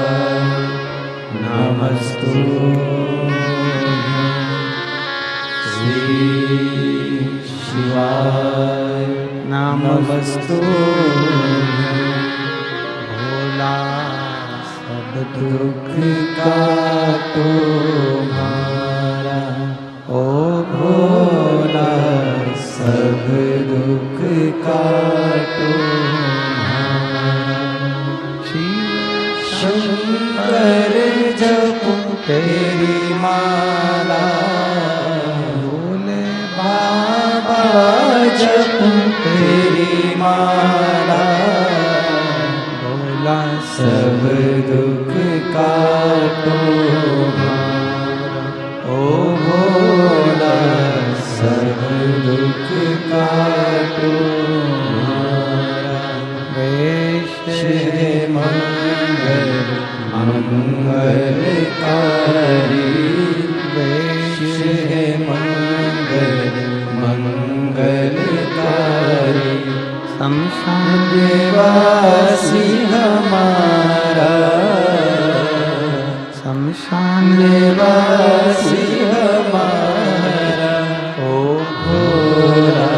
नमस्तुभ्यं शिवाय नमस्तुभ्यं। भोला सब दुख काटो हमारा, ओ भोला सब दुख काटो हमारा। शंकर जपो तेरी माला, बाबा जपो तेरी माला, भोला सब दुख काटो हमारा, ओ भोला सब दुख काटो हमारा। वेश है मंगल मंगलकारी, वेश है मंगल मंगलकारी। शमशान निवासी हमारा, शमशान निवासी हमारा, ओ भोला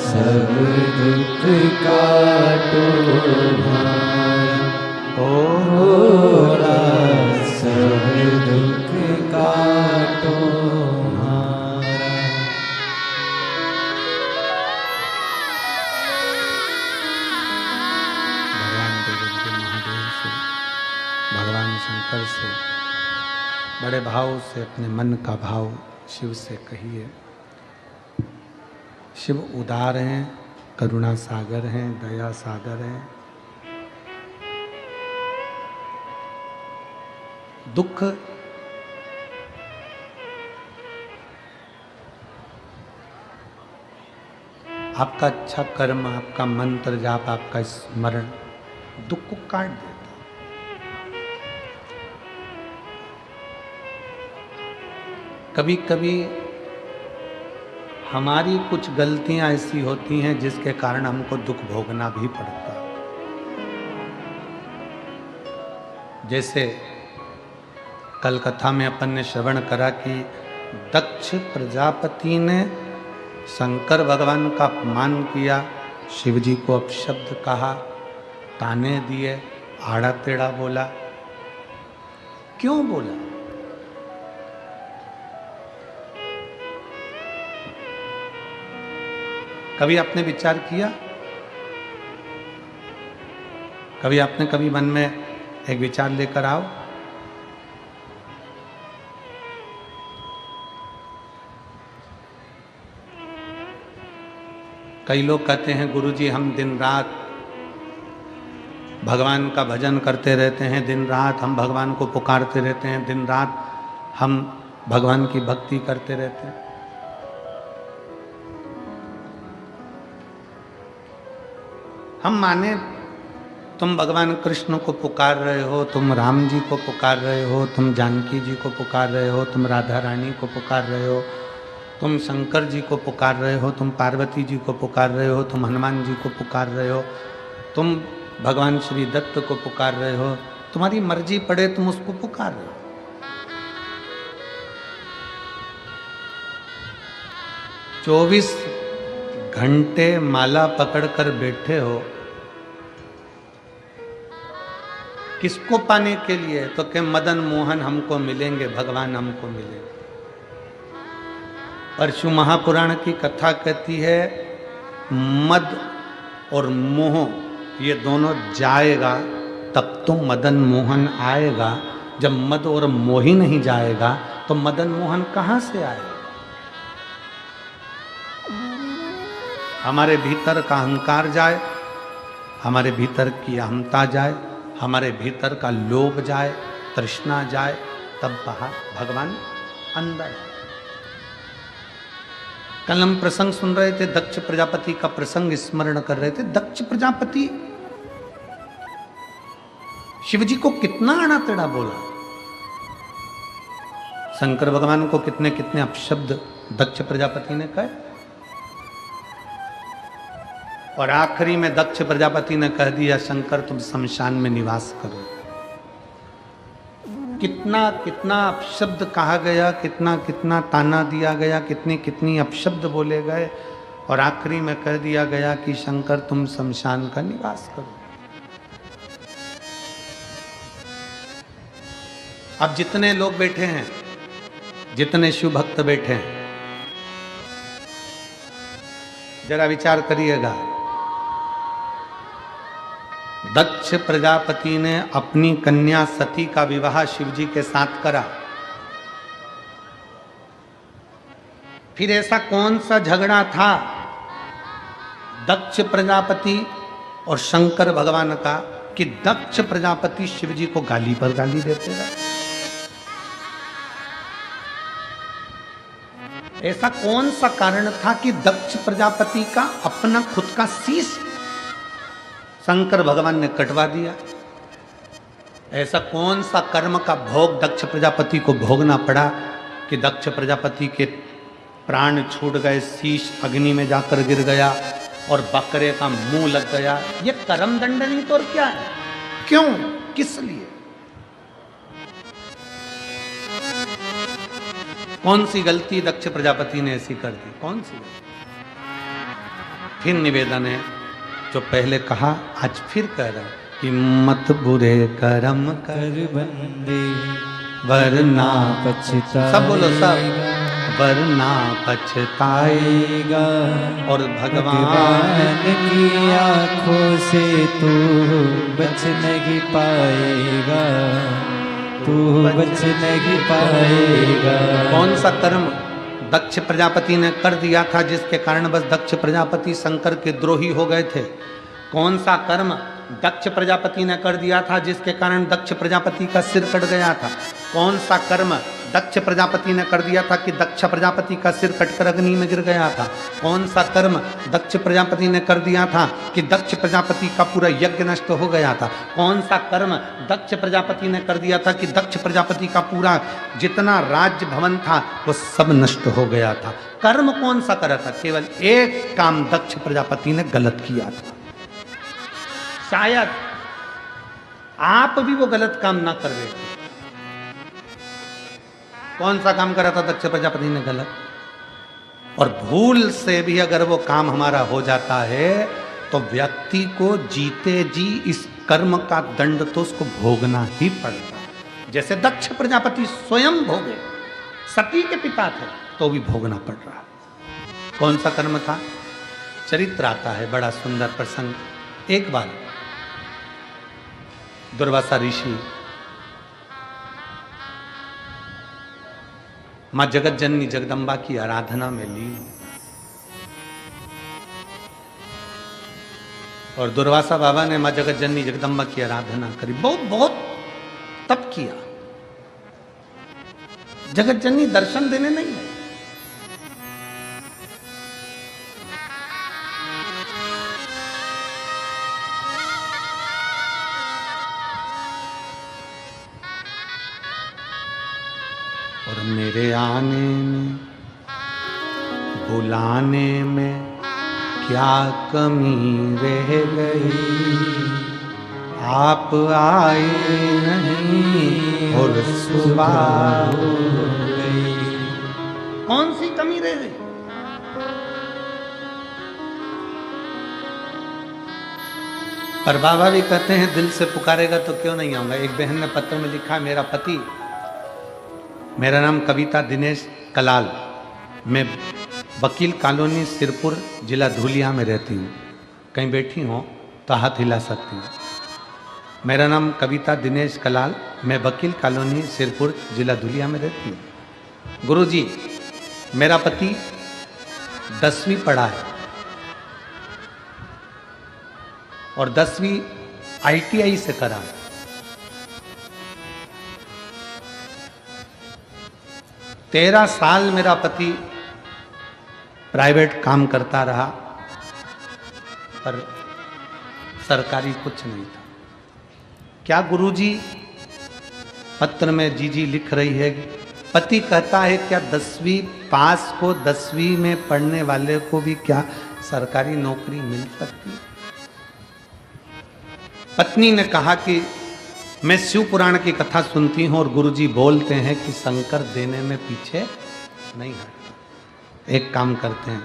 सब दुख काटो हमारा, ओ भोला सब दुख काटो हमारा। भगवान शंकर से बड़े भाव से अपने मन का भाव शिव से कहिए। शिव उदार हैं, करुणा सागर हैं, दया सागर हैं। दुख आपका अच्छा कर्म, आपका मंत्र जाप, आपका स्मरण दुख को काट देता। कभी कभी हमारी कुछ गलतियां ऐसी होती हैं जिसके कारण हमको दुख भोगना भी पड़ता है। जैसे कल कथा में अपन ने श्रवण करा कि दक्ष प्रजापति ने शंकर भगवान का अपमान किया, शिव जी को अपशब्द कहा, ताने दिए, आड़ा टेढ़ा बोला। क्यों बोला? कभी आपने विचार किया? कभी आपने कभी मन में एक विचार लेकर आओ। कई लोग कहते हैं गुरुजी हम दिन रात भगवान का भजन करते रहते हैं, दिन रात हम भगवान को पुकारते रहते हैं, दिन रात हम भगवान की भक्ति करते रहते हैं। हम माने तुम भगवान कृष्ण को पुकार रहे हो, तुम राम जी को पुकार रहे हो, तुम जानकी जी को पुकार रहे हो, तुम राधा रानी को पुकार रहे हो, तुम शंकर जी को पुकार रहे हो, तुम पार्वती जी को पुकार रहे हो, तुम हनुमान जी को पुकार रहे हो, तुम भगवान श्री दत्त को पुकार रहे हो, तुम्हारी मर्जी पड़े तुम उसको पुकार रहे हो। 24 घंटे माला पकड़कर बैठे हो, किसको पाने के लिए? तो कि मदन मोहन हमको मिलेंगे, भगवान हमको मिलेंगे। परशु महापुराण की कथा कहती है मद और मोह ये दोनों जाएगा तब तो मदन मोहन आएगा। जब मद और मोह ही नहीं जाएगा तो मदन मोहन कहां से आएगा? हमारे भीतर का अहंकार जाए, हमारे भीतर की अहमता जाए, हमारे भीतर का लोभ जाए, तृष्णा जाए, तब बाहर भगवान अंदर है। कल हम प्रसंग सुन रहे थे, दक्ष प्रजापति का प्रसंग स्मरण कर रहे थे। दक्ष प्रजापति शिव जी को कितना आड़ा टेढ़ा बोला, शंकर भगवान को कितने कितने अपशब्द दक्ष प्रजापति ने कहे, और आखिरी में दक्ष प्रजापति ने कह दिया शंकर तुम शमशान में निवास करो। कितना कितना अपशब्द कहा गया, कितना कितना ताना दिया गया, कितनी कितनी अपशब्द बोले गए, और आखिरी में कह दिया गया कि शंकर तुम शमशान का निवास करो। अब जितने लोग बैठे हैं, जितने शिव भक्त बैठे हैं, जरा विचार करिएगा। दक्ष प्रजापति ने अपनी कन्या सती का विवाह शिव जी के साथ करा। फिर ऐसा कौन सा झगड़ा था दक्ष प्रजापति और शंकर भगवान का कि दक्ष प्रजापति शिव जी को गाली पर गाली देते रहे? ऐसा कौन सा कारण था कि दक्ष प्रजापति का अपना खुद का शीश शंकर भगवान ने कटवा दिया? ऐसा कौन सा कर्म का भोग दक्ष प्रजापति को भोगना पड़ा कि दक्ष प्रजापति के प्राण छूट गए, शीश अग्नि में जाकर गिर गया और बकरे का मुंह लग गया? ये कर्म दंड नहीं तो और क्या है? क्यों, किस लिए? कौन सी गलती दक्ष प्रजापति ने ऐसी कर दी? कौन सी? फिर निवेदन है, जो पहले कहा आज फिर कह रहा है कि मत बुरे कर्म कर बंदे वरना पछताएगा। सब बोलो सब, वरना पछताएगा। और भगवान की आंखों से तू बच नहीं पाएगा, तू बच नहीं पाएगा। कौन सा कर्म दक्ष प्रजापति ने कर दिया था जिसके कारण बस दक्ष प्रजापति शंकर के द्रोही हो गए थे? कौन सा कर्म दक्ष प्रजापति ने कर दिया था जिसके कारण दक्ष प्रजापति का सिर कट गया था? कौन सा कर्म दक्ष प्रजापति ने कर दिया था कि दक्ष प्रजापति का सिर कटकर अग्नि में गिर गया था? कौन सा कर्म दक्ष प्रजापति ने कर दिया था कि दक्ष प्रजापति का पूरा यज्ञ नष्ट हो गया था? कौन सा कर्म दक्ष प्रजापति ने कर दिया था कि दक्ष प्रजापति का पूरा जितना राज्य भवन था वो सब नष्ट हो गया था? कर्म कौन सा करा था? केवल एक काम दक्ष प्रजापति ने गलत किया था। शायद आप भी वो गलत काम ना कर रहे थे। कौन सा काम करा था दक्ष प्रजापति ने गलत? और भूल से भी अगर वो काम हमारा हो जाता है तो व्यक्ति को जीते जी इस कर्म का दंड तो उसको भोगना ही पड़ता है। जैसे दक्ष प्रजापति स्वयं भोगे, सती के पिता थे तो भी भोगना पड़ रहा। कौन सा कर्म था? चरित्र आता है, बड़ा सुंदर प्रसंग। एक बार दुर्वासा ऋषि मां जगत जननी जगदम्बा की आराधना में लीन, और दुर्वासा बाबा ने मां जगत जननी जगदम्बा की आराधना करी, बहुत बहुत तप किया। जगत जननी दर्शन देने नहीं है, और मेरे आने में बुलाने में क्या कमी रह गई, आप आए नहीं और सुबह हो गई। कौन सी कमी रह गई? पर बाबा भी कहते हैं दिल से पुकारेगा तो क्यों नहीं आऊंगा। एक बहन ने पत्र में लिखा, मेरा पति, मेरा नाम कविता दिनेश कलाल, मैं वकील कॉलोनी सिरपुर जिला धुलिया में रहती हूँ। कहीं बैठी हो तो हाथ हिला सकती हूँ। मेरा नाम कविता दिनेश कलाल, मैं वकील कॉलोनी सिरपुर जिला धुलिया में रहती हूँ। गुरुजी, मेरा पति 10वीं पढ़ा है और 10वीं ITI से करा है। तेरह साल मेरा पति प्राइवेट काम करता रहा, पर सरकारी कुछ नहीं था। क्या गुरुजी पत्र में जीजी लिख रही है, पति कहता है क्या 10वीं पास को 10वीं में पढ़ने वाले को भी क्या सरकारी नौकरी मिल सकती? पत्नी ने कहा कि मैं शिव पुराण की कथा सुनती हूं और गुरुजी बोलते हैं कि शंकर देने में पीछे नहीं है। एक काम करते हैं,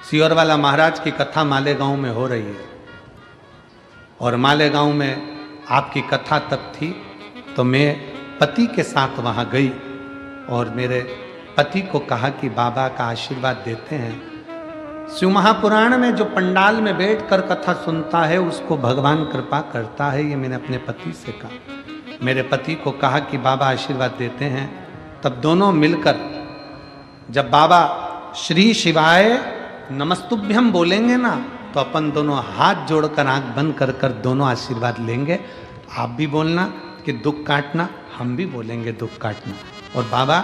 सियोरवाला महाराज की कथा मालेगांव में हो रही है और मालेगांव में आपकी कथा तब थी, तो मैं पति के साथ वहां गई और मेरे पति को कहा कि बाबा का आशीर्वाद देते हैं। शिव महापुराण में जो पंडाल में बैठकर कथा सुनता है उसको भगवान कृपा करता है, ये मैंने अपने पति से कहा। मेरे पति को कहा कि बाबा आशीर्वाद देते हैं। तब दोनों मिलकर जब बाबा श्री शिवाय नमस्तुभ्यम बोलेंगे ना, तो अपन दोनों हाथ जोड़कर आंख बंद कर कर दोनों आशीर्वाद लेंगे। आप भी बोलना कि दुख काटना, हम भी बोलेंगे दुख काटना। और बाबा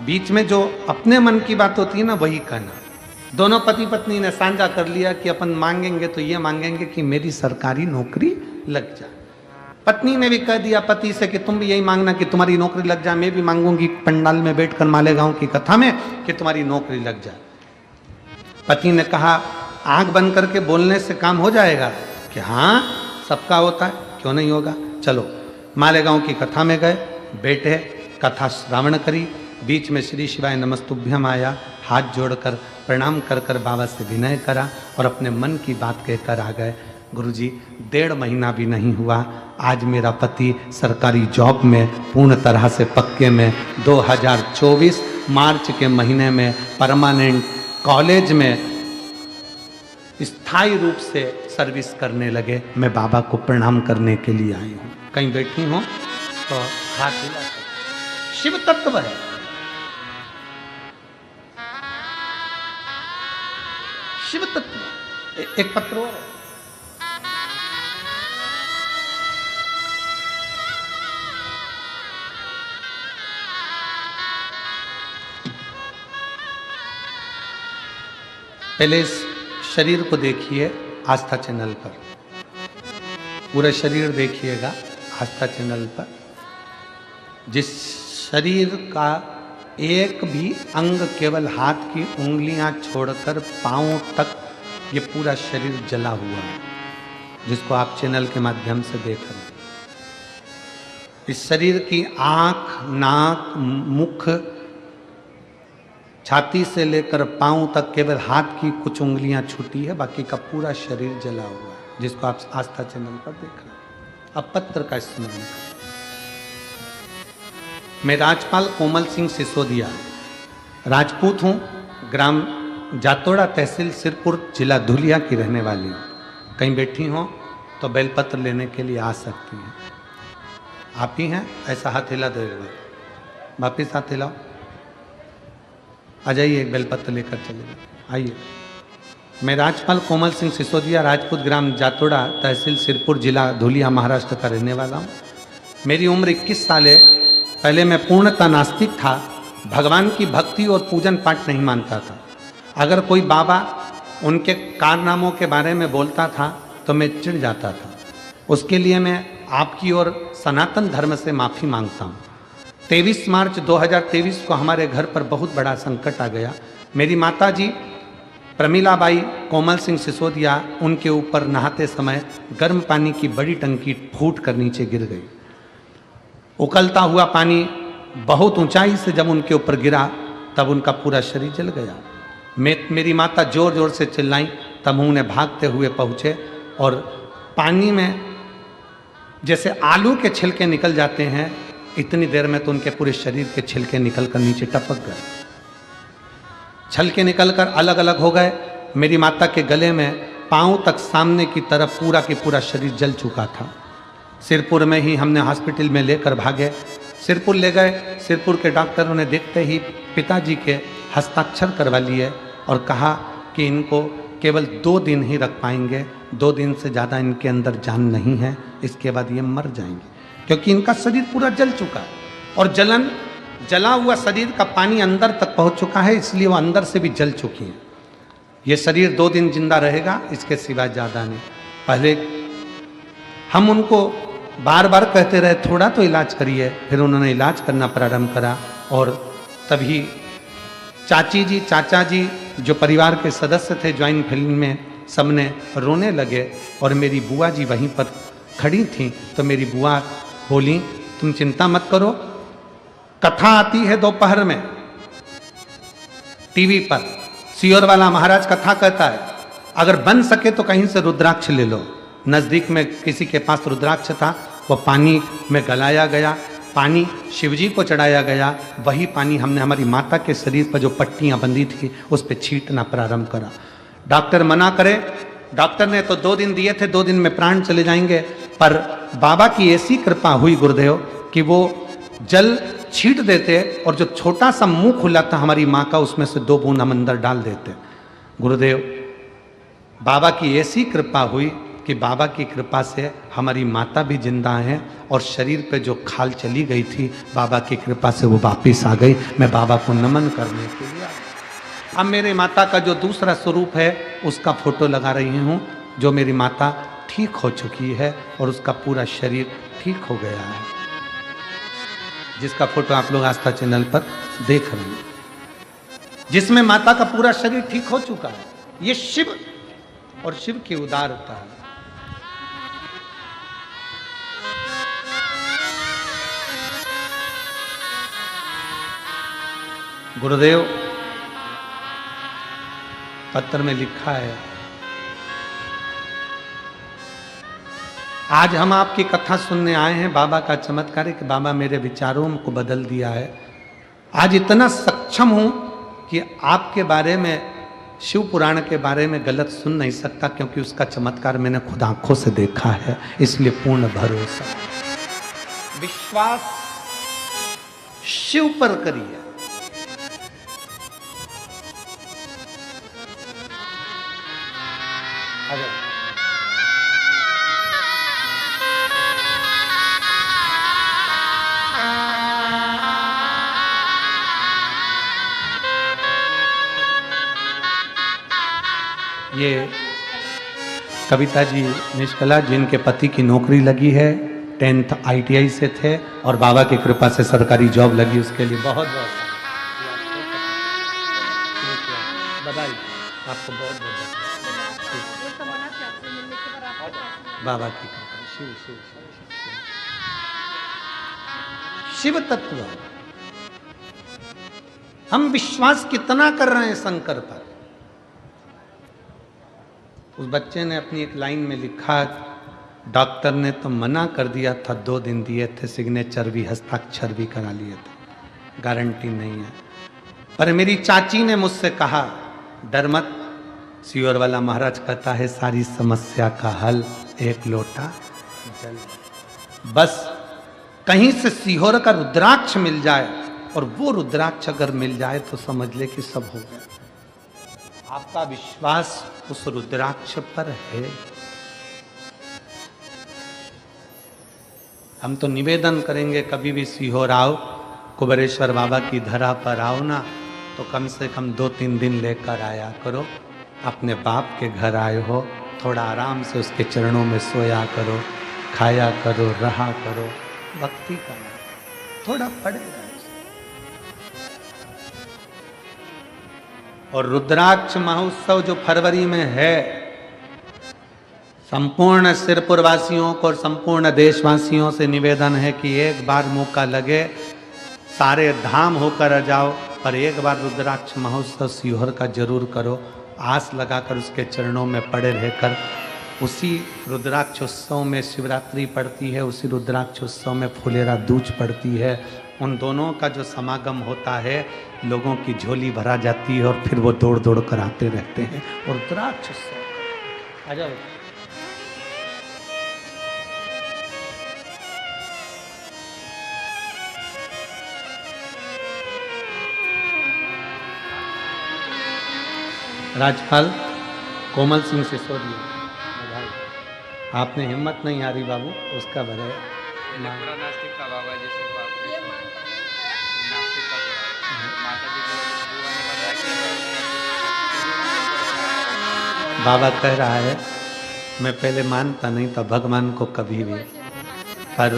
बीच में जो अपने मन की बात होती है ना वही कहना। दोनों पति पत्नी ने साझा कर लिया कि अपन मांगेंगे तो ये मांगेंगे कि मेरी सरकारी नौकरी लग जाए। पत्नी ने भी कह दिया पति से कि तुम भी यही मांगना कि तुम्हारी नौकरी लग जाए। मैं भी मांगूंगी पंडाल में बैठकर मालेगांव की कथा में कि तुम्हारी नौकरी लग जाए। पति ने कहा आंख बंद करके बोलने से काम हो जाएगा कि हाँ सबका होता है, क्यों नहीं होगा, चलो। मालेगांव की कथा में गए, बैठे, कथा श्रावण करी। बीच में श्री शिवाय नमस्तुभ्यम आया, हाथ जोड़कर प्रणाम कर कर बाबा से विनय करा और अपने मन की बात कहकर आ गए। गुरुजी 1.5 महीना भी नहीं हुआ, आज मेरा पति सरकारी जॉब में पूर्ण तरह से पक्के में 2024 मार्च के महीने में परमानेंट कॉलेज में स्थायी रूप से सर्विस करने लगे। मैं बाबा को प्रणाम करने के लिए आई हूँ। कहीं बैठी हूँ तो हाथ हिला। शिव तत्व है। शिव तत्व। एक पत्र और है। पहले इस शरीर को देखिए आस्था चैनल पर, पूरा शरीर देखिएगा आस्था चैनल पर। जिस शरीर का एक भी अंग, केवल हाथ की उंगलियां छोड़कर पांव तक ये पूरा शरीर जला हुआ है, जिसको आप चैनल के माध्यम से देख रहे हैं। इस शरीर की आंख, नाक, मुख, छाती से लेकर पांव तक केवल हाथ की कुछ उंगलियां छूटी है, बाकी का पूरा शरीर जला हुआ है, जिसको आप आस्था चैनल पर देख रहे हैं। अब पत्र का स्मरण करें। मैं राजपाल कोमल सिंह सिसोदिया, राजपूत हूँ, ग्राम जातोड़ा, तहसील सिरपुर, जिला धुलिया की रहने वाली हूँ। कहीं बैठी हो तो बेलपत्र लेने के लिए आ सकती हैं। आप ही हैं? ऐसा हाथ हिला दो, वापिस हाथ हिलाओ। आ जाइए, एक बेलपत्र लेकर चले आइए। मैं राजपाल कोमल सिंह सिसोदिया, राजपूत, ग्राम जातोड़ा, तहसील सिरपुर, जिला धुलिया, महाराष्ट्र का रहने वाला हूँ। मेरी उम्र 21 साल है। पहले मैं पूर्णतः नास्तिक था, भगवान की भक्ति और पूजन पाठ नहीं मानता था। अगर कोई बाबा उनके कारनामों के बारे में बोलता था तो मैं चिढ़ जाता था। उसके लिए मैं आपकी और सनातन धर्म से माफ़ी मांगता हूँ। 23 मार्च 2023 को हमारे घर पर बहुत बड़ा संकट आ गया। मेरी माता जी प्रमिला बाई कोमल सिंह सिसोदिया, उनके ऊपर नहाते समय गर्म पानी की बड़ी टंकी फूट कर नीचे गिर गई। उकलता हुआ पानी बहुत ऊंचाई से जब उनके ऊपर गिरा तब उनका पूरा शरीर जल गया। मेरी माता जोर जोर से चिल्लाई, तब उन्हें भागते हुए पहुँचे और पानी में जैसे आलू के छिलके निकल जाते हैं, इतनी देर में तो उनके पूरे शरीर के छिलके निकल कर नीचे टपक गए। छिलके निकलकर अलग अलग हो गए। मेरी माता के गले में पांव तक सामने की तरफ पूरा के पूरा शरीर जल चुका था। सिरपुर में ही हमने हॉस्पिटल में लेकर भागे। सिरपुर ले गए। सिरपुर के डॉक्टरों ने देखते ही पिताजी के हस्ताक्षर करवा लिए और कहा कि इनको केवल 2 दिन ही रख पाएंगे, 2 दिन से ज़्यादा इनके अंदर जान नहीं है, इसके बाद ये मर जाएंगे, क्योंकि इनका शरीर पूरा जल चुका है और जला हुआ शरीर का पानी अंदर तक पहुंच चुका है, इसलिए वो अंदर से भी जल चुकी है। ये शरीर 2 दिन जिंदा रहेगा, इसके सिवा ज़्यादा नहीं। पहले हम उनको बार बार कहते रहे थोड़ा तो इलाज करिए, फिर उन्होंने इलाज करना प्रारंभ करा और तभी चाची जी चाचा जी जो परिवार के सदस्य थे ज्वाइंट फैमिली में, सबने रोने लगे और मेरी बुआ जी वहीं पर खड़ी थी। तो मेरी बुआ बोली, तुम चिंता मत करो, कथा आती है दोपहर में टीवी पर, सियोर वाला महाराज कथा कहता है, अगर बन सके तो कहीं से रुद्राक्ष ले लो। नज़दीक में किसी के पास रुद्राक्ष था, वो पानी में गलाया गया, पानी शिवजी को चढ़ाया गया। वही पानी हमने हमारी माता के शरीर पर जो पट्टियां बंधी थी उस पर छींटना प्रारंभ करा। डॉक्टर मना करे, डॉक्टर ने तो 2 दिन दिए थे, 2 दिन में प्राण चले जाएंगे, पर बाबा की ऐसी कृपा हुई गुरुदेव कि वो जल छींट देते और जो छोटा सा मुंह खुला था हमारी माँ का, उसमें से 2 बूंद हम अंदर डाल देते। गुरुदेव बाबा की ऐसी कृपा हुई कि बाबा की कृपा से हमारी माता भी जिंदा हैं और शरीर पे जो खाल चली गई थी बाबा की कृपा से वो वापिस आ गई। मैं बाबा को नमन करने के लिए अब मेरे माता का जो दूसरा स्वरूप है उसका फोटो लगा रही हूँ, जो मेरी माता ठीक हो चुकी है और उसका पूरा शरीर ठीक हो गया है, जिसका फोटो आप लोग आस्था चैनल पर देख रहे हैं, जिसमें माता का पूरा शरीर ठीक हो चुका है। ये शिव और शिव की उदारता है। गुरुदेव पत्र में लिखा है, आज हम आपकी कथा सुनने आए हैं। बाबा का चमत्कार है कि बाबा मेरे विचारों को बदल दिया है। आज इतना सक्षम हूं कि आपके बारे में, शिव पुराण के बारे में गलत सुन नहीं सकता, क्योंकि उसका चमत्कार मैंने खुद आंखों से देखा है। इसलिए पूर्ण भरोसा, विश्वास शिव पर करिए। ये कविता जी निष्कला, जिनके पति की नौकरी लगी है, 10th ITI से थे और बाबा की कृपा से सरकारी जॉब लगी, उसके लिए बहुत बहुत बधाई, आपको बहुत बहुत बाबा की कृपा। शिव शिव शिव तत्व हम विश्वास कितना कर रहे हैं शंकर पर। उस बच्चे ने अपनी एक लाइन में लिखा, डॉक्टर ने तो मना कर दिया था, 2 दिन दिए थे, सिग्नेचर भी हस्ताक्षर भी करा लिए थे, गारंटी नहीं है। पर मेरी चाची ने मुझसे कहा, डर मत, सियोर वाला महाराज कहता है सारी समस्या का हल 1 लोटा जल। बस कहीं से सीहोर का रुद्राक्ष मिल जाए, और वो रुद्राक्ष अगर मिल जाए तो समझ ले कि सब हो गया। आपका विश्वास उस रुद्राक्ष पर है। हम तो निवेदन करेंगे, कभी भी सीहोर आओ, कुबेरेश्वर बाबा की धरा पर आओ ना, तो कम से कम 2-3 दिन लेकर आया करो। अपने बाप के घर आए हो, थोड़ा आराम से उसके चरणों में सोया करो, खाया करो, रहा करो, भक्ति करो। थोड़ा पड़ेगा। और रुद्राक्ष महोत्सव जो फरवरी में है, संपूर्ण सिरपुर वासियों को और संपूर्ण देशवासियों से निवेदन है कि एक बार मौका लगे, सारे धाम होकर जाओ, पर एक बार रुद्राक्ष महोत्सव सीहोर का जरूर करो। आस लगाकर उसके चरणों में पड़े रहकर, उसी रुद्राक्षोत्सव में शिवरात्रि पड़ती है, उसी रुद्राक्षोत्सव में फुलेरा दूज पड़ती है। उन दोनों का जो समागम होता है, लोगों की झोली भरा जाती है और फिर वो दौड़ दौड़ कर आते रहते हैं। और रुद्राक्षोत्सव आ जाओ। राजपाल कोमल सिंह सिसोदिया, आपने हिम्मत नहीं हारी बाबू, उसका भरे पूरा नास्तिक का बाबा जी से नास्तिक का माता जी को बुआ ने बताया कि बाबा कह रहा है, मैं पहले मानता नहीं था भगवान को कभी भी, पर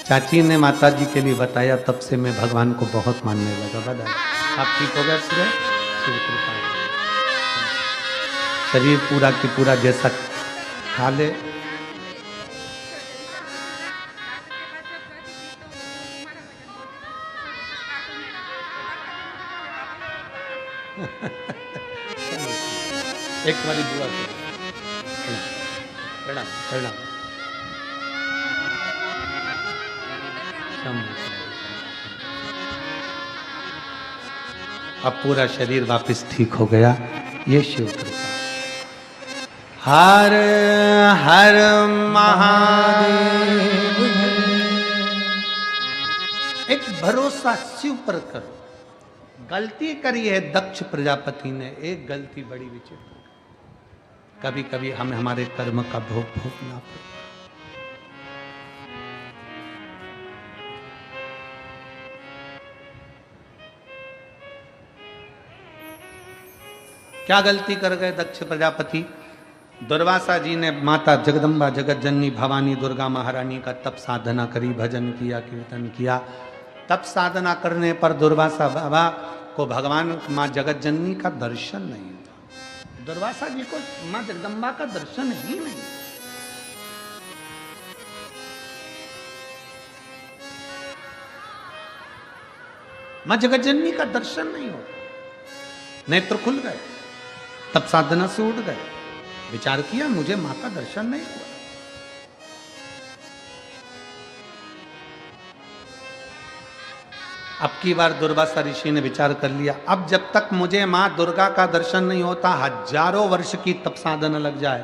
चाची ने माता जी के लिए बताया, तब से मैं भगवान को बहुत मानने लगा। बता आप ठीक हो गया? शिव कृपा, शरीर पूरा की पूरा जैसा खा ले। एक बारी दुआ करो। प्रणाम प्रणाम। अब पूरा शरीर वापस ठीक हो गया। ये शिव कृपा। हर हर महादेव। एक भरोसा शिव पर करो। गलती करी है दक्ष प्रजापति ने, एक गलती बड़ी विचित्र। कभी कभी हमें हमारे कर्म का भोग भोगना पड़े। क्या गलती कर गए दक्ष प्रजापति? दुर्वासा जी ने माता जगदम्बा जगत जननी भवानी दुर्गा महारानी का तप साधना करी, भजन किया, कीर्तन किया। तप साधना करने पर दुर्वासा बाबा को भगवान माँ जगत जननी का दर्शन नहीं हुआ। दुर्वासा जी को माँ जगदम्बा का दर्शन ही नहीं। माँ जगत जननी का दर्शन नहीं होता। नेत्र खुल गए, तब साधना से उठ गए, विचार किया मुझे माँ का दर्शन नहीं हुआ। अब की बार दुर्वासा ऋषि ने विचार कर लिया, अब जब तक मुझे माँ दुर्गा का दर्शन नहीं होता, हजारों वर्ष की तप साधना लग जाए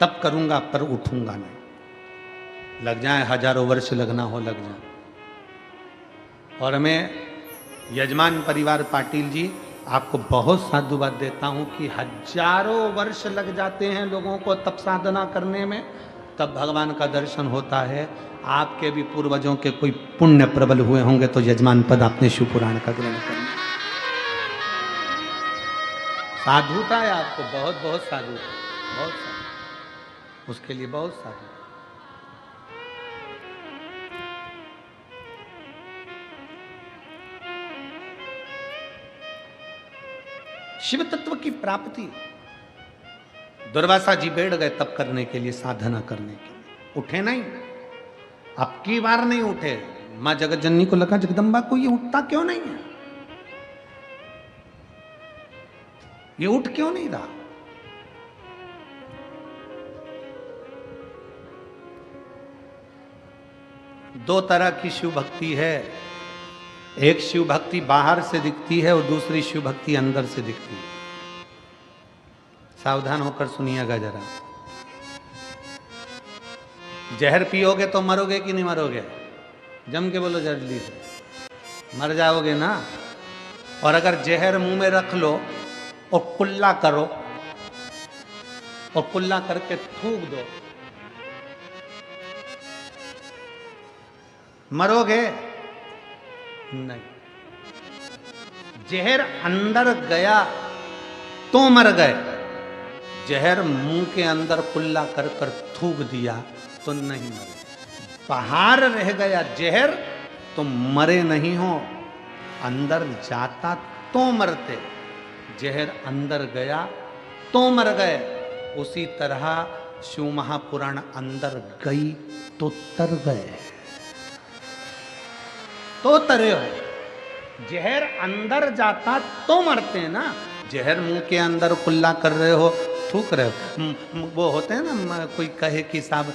तब करूंगा, पर उठूंगा नहीं। लग जाए हजारों वर्ष, लगना हो लग जाए। और मैं यजमान परिवार पाटिल जी आपको बहुत साधुवाद देता हूं कि हजारों वर्ष लग जाते हैं लोगों को तप साधना करने में, तब भगवान का दर्शन होता है। आपके भी पूर्वजों के कोई पुण्य प्रबल हुए होंगे तो यजमान पद आपने शिव पुराण का ग्रहण करना। साधुता है आपको, बहुत बहुत साधु, बहुत साधु, उसके लिए बहुत साधु। शिव तत्व की प्राप्ति। दुर्वासा जी बैठ गए तप करने के लिए, साधना करने के लिए, उठे नहीं। अब की बार नहीं उठे। मां जगत जननी को लगा जगदम्बा को ये उठता क्यों नहीं है, ये उठ क्यों नहीं रहा। दो तरह की शिव भक्ति है, एक शिव भक्ति बाहर से दिखती है और दूसरी शिव भक्ति अंदर से दिखती है। सावधान होकर सुनिएगा जरा। जहर पियोगे तो मरोगे कि नहीं मरोगे? जम के बोलो जल्दी से, मर जाओगे ना। और अगर जहर मुंह में रख लो और कुल्ला करो और कुल्ला करके थूक दो, मरोगे नहीं। जहर अंदर गया तो मर गए, जहर मुंह के अंदर कुल्ला कर कर थूक दिया तो नहीं मरे। बाहर रह गया जहर तुम मरे नहीं हो, अंदर जाता तो मरते, जहर अंदर गया तो मर गए। उसी तरह शिव महापुराण अंदर गई तो तर गए, तो तरे हो। जहर अंदर जाता तो मरते हैं ना। जहर मुंह के अंदर कुल्ला कर रहे हो, थूक रहे हो। वो होते हैं ना, कोई कहे कि साहब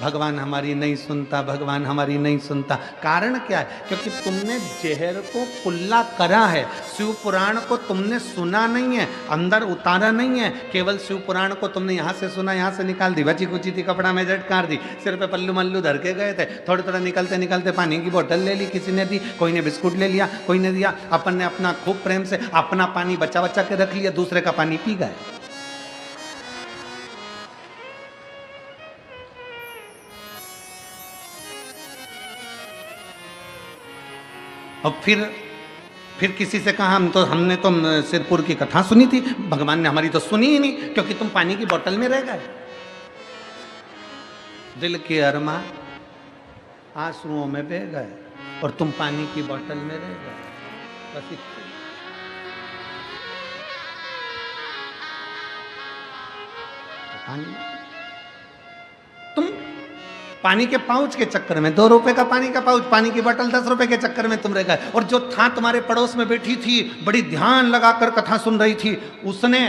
भगवान हमारी नहीं सुनता, भगवान हमारी नहीं सुनता। कारण क्या है? क्योंकि तुमने जहर को कुल्ला करा है, शिव पुराण को तुमने सुना नहीं है, अंदर उतारा नहीं है। केवल शिव पुराण को तुमने यहाँ से सुना, यहाँ से निकाल दी, बची कुची थी कपड़ा में झटकार दी, सिर पे पल्लू मल्लू धर के गए थे, थोड़ा थोड़ा निकलते निकलते पानी की बोतल ले ली, किसी ने दी, कोई ने बिस्कुट ले लिया, कोई ने दिया। अपन ने अपना खूब प्रेम से अपना पानी बचा बचा के रख लिया, दूसरे का पानी पी गए। और फिर किसी से कहा हमने तो सिरपुर की कथा सुनी थी, भगवान ने हमारी तो सुनी ही नहीं, क्योंकि तुम पानी की बोतल में रह गए। दिल के अरमा आंसुओं में बह गए और तुम पानी की बोतल में रह गए। बस इतना। तुम पानी के पाउच के चक्कर में, 2 रुपए का पानी का पाउच, पानी की बोतल 10 रुपए के चक्कर में तुम रह गए। और जो था तुम्हारे पड़ोस में बैठी थी, बड़ी ध्यान लगाकर कथा सुन रही थी, उसने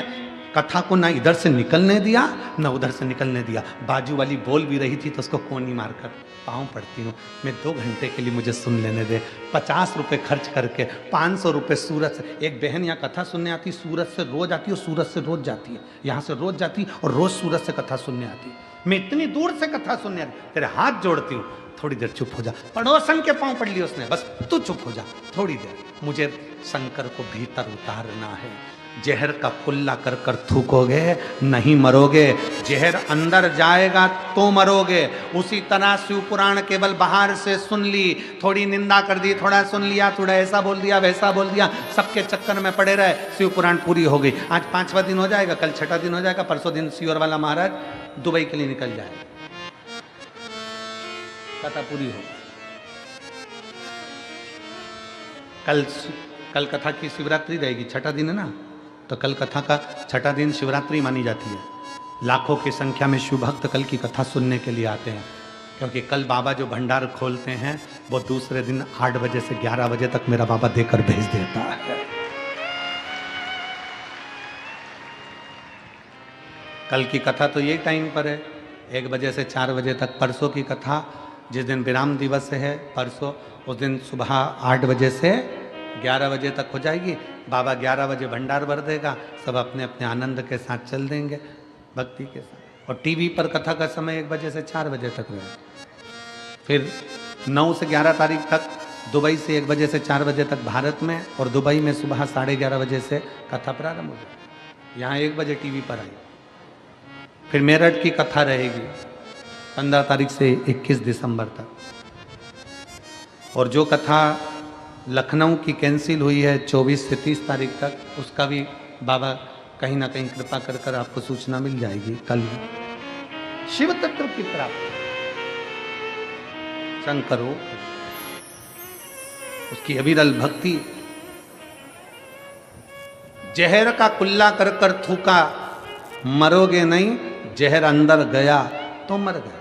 कथा को ना इधर से निकलने दिया ना उधर से निकलने दिया। बाजू वाली बोल भी रही थी तो उसको कोनी मारकर पाँव पड़ती हूँ, मैं 2 घंटे के लिए मुझे सुन लेने दे। 50 रुपए खर्च करके 500 रुपए सूरत से। एक बहन यहाँ कथा सुनने आती, सूरत से रोज आती है और सूरत से रोज जाती है, यहाँ से रोज जाती और रोज सूरत से कथा सुनने आती है। मैं इतनी दूर से कथा सुनने आती, तेरे हाथ जोड़ती हूँ, थोड़ी देर चुप हो जा। पड़ोसन के पाँव पड़ लिए उसने, बस तू चुप हो जा थोड़ी देर, मुझे शंकर को भीतर उतारना है। जहर का कुल्ला कर कर थूकोगे नहीं मरोगे, जहर अंदर जाएगा तो मरोगे। उसी तरह शिव पुराण केवल बाहर से सुन ली, थोड़ी निंदा कर दी, थोड़ा सुन लिया, थोड़ा ऐसा बोल दिया वैसा बोल दिया, सबके चक्कर में पड़े रहे। शिव पुराण पूरी हो गई, आज 5वां दिन हो जाएगा, कल 6ठा दिन हो जाएगा, परसों दिन सियोर वाला महाराज दुबई के लिए निकल जाएगा, कथा पूरी हो। कल कथा की शिवरात्रि रहेगी, 6ठा दिन है ना, तो कल कथा का 6ठा दिन शिवरात्रि मानी जाती है। लाखों की संख्या में शिव भक्त कल की कथा सुनने के लिए आते हैं, क्योंकि कल बाबा जो भंडार खोलते हैं वो दूसरे दिन 8 बजे से 11 बजे तक मेरा बाबा देकर भेज देता है। कल की कथा तो यही टाइम पर है, 1 बजे से 4 बजे तक। परसों की कथा जिस दिन विराम दिवस है परसों, उस दिन सुबह 8 बजे से 11 बजे तक हो जाएगी। बाबा 11 बजे भंडार भर देगा, सब अपने अपने आनंद के साथ चल देंगे भक्ति के साथ। और टीवी पर कथा का समय 1 बजे से 4 बजे तक रहे। फिर 9 से 11 तारीख तक दुबई से 1 बजे से 4 बजे तक भारत में, और दुबई में सुबह 11:30 बजे से कथा प्रारंभ हो जाए। यहाँ 1 बजे टीवी पर आई। फिर मेरठ की कथा रहेगी 15 तारीख से 21 दिसंबर तक। और जो कथा लखनऊ की कैंसिल हुई है 24 से 30 तारीख तक, उसका भी बाबा कहीं ना कहीं कृपा कर कर आपको सूचना मिल जाएगी। कल शिव तत्व की प्राप्ति शंकर हो, उसकी अविरल भक्ति। जहर का कुल्ला कर कर थूका, मरोगे नहीं, जहर अंदर गया तो मर गए।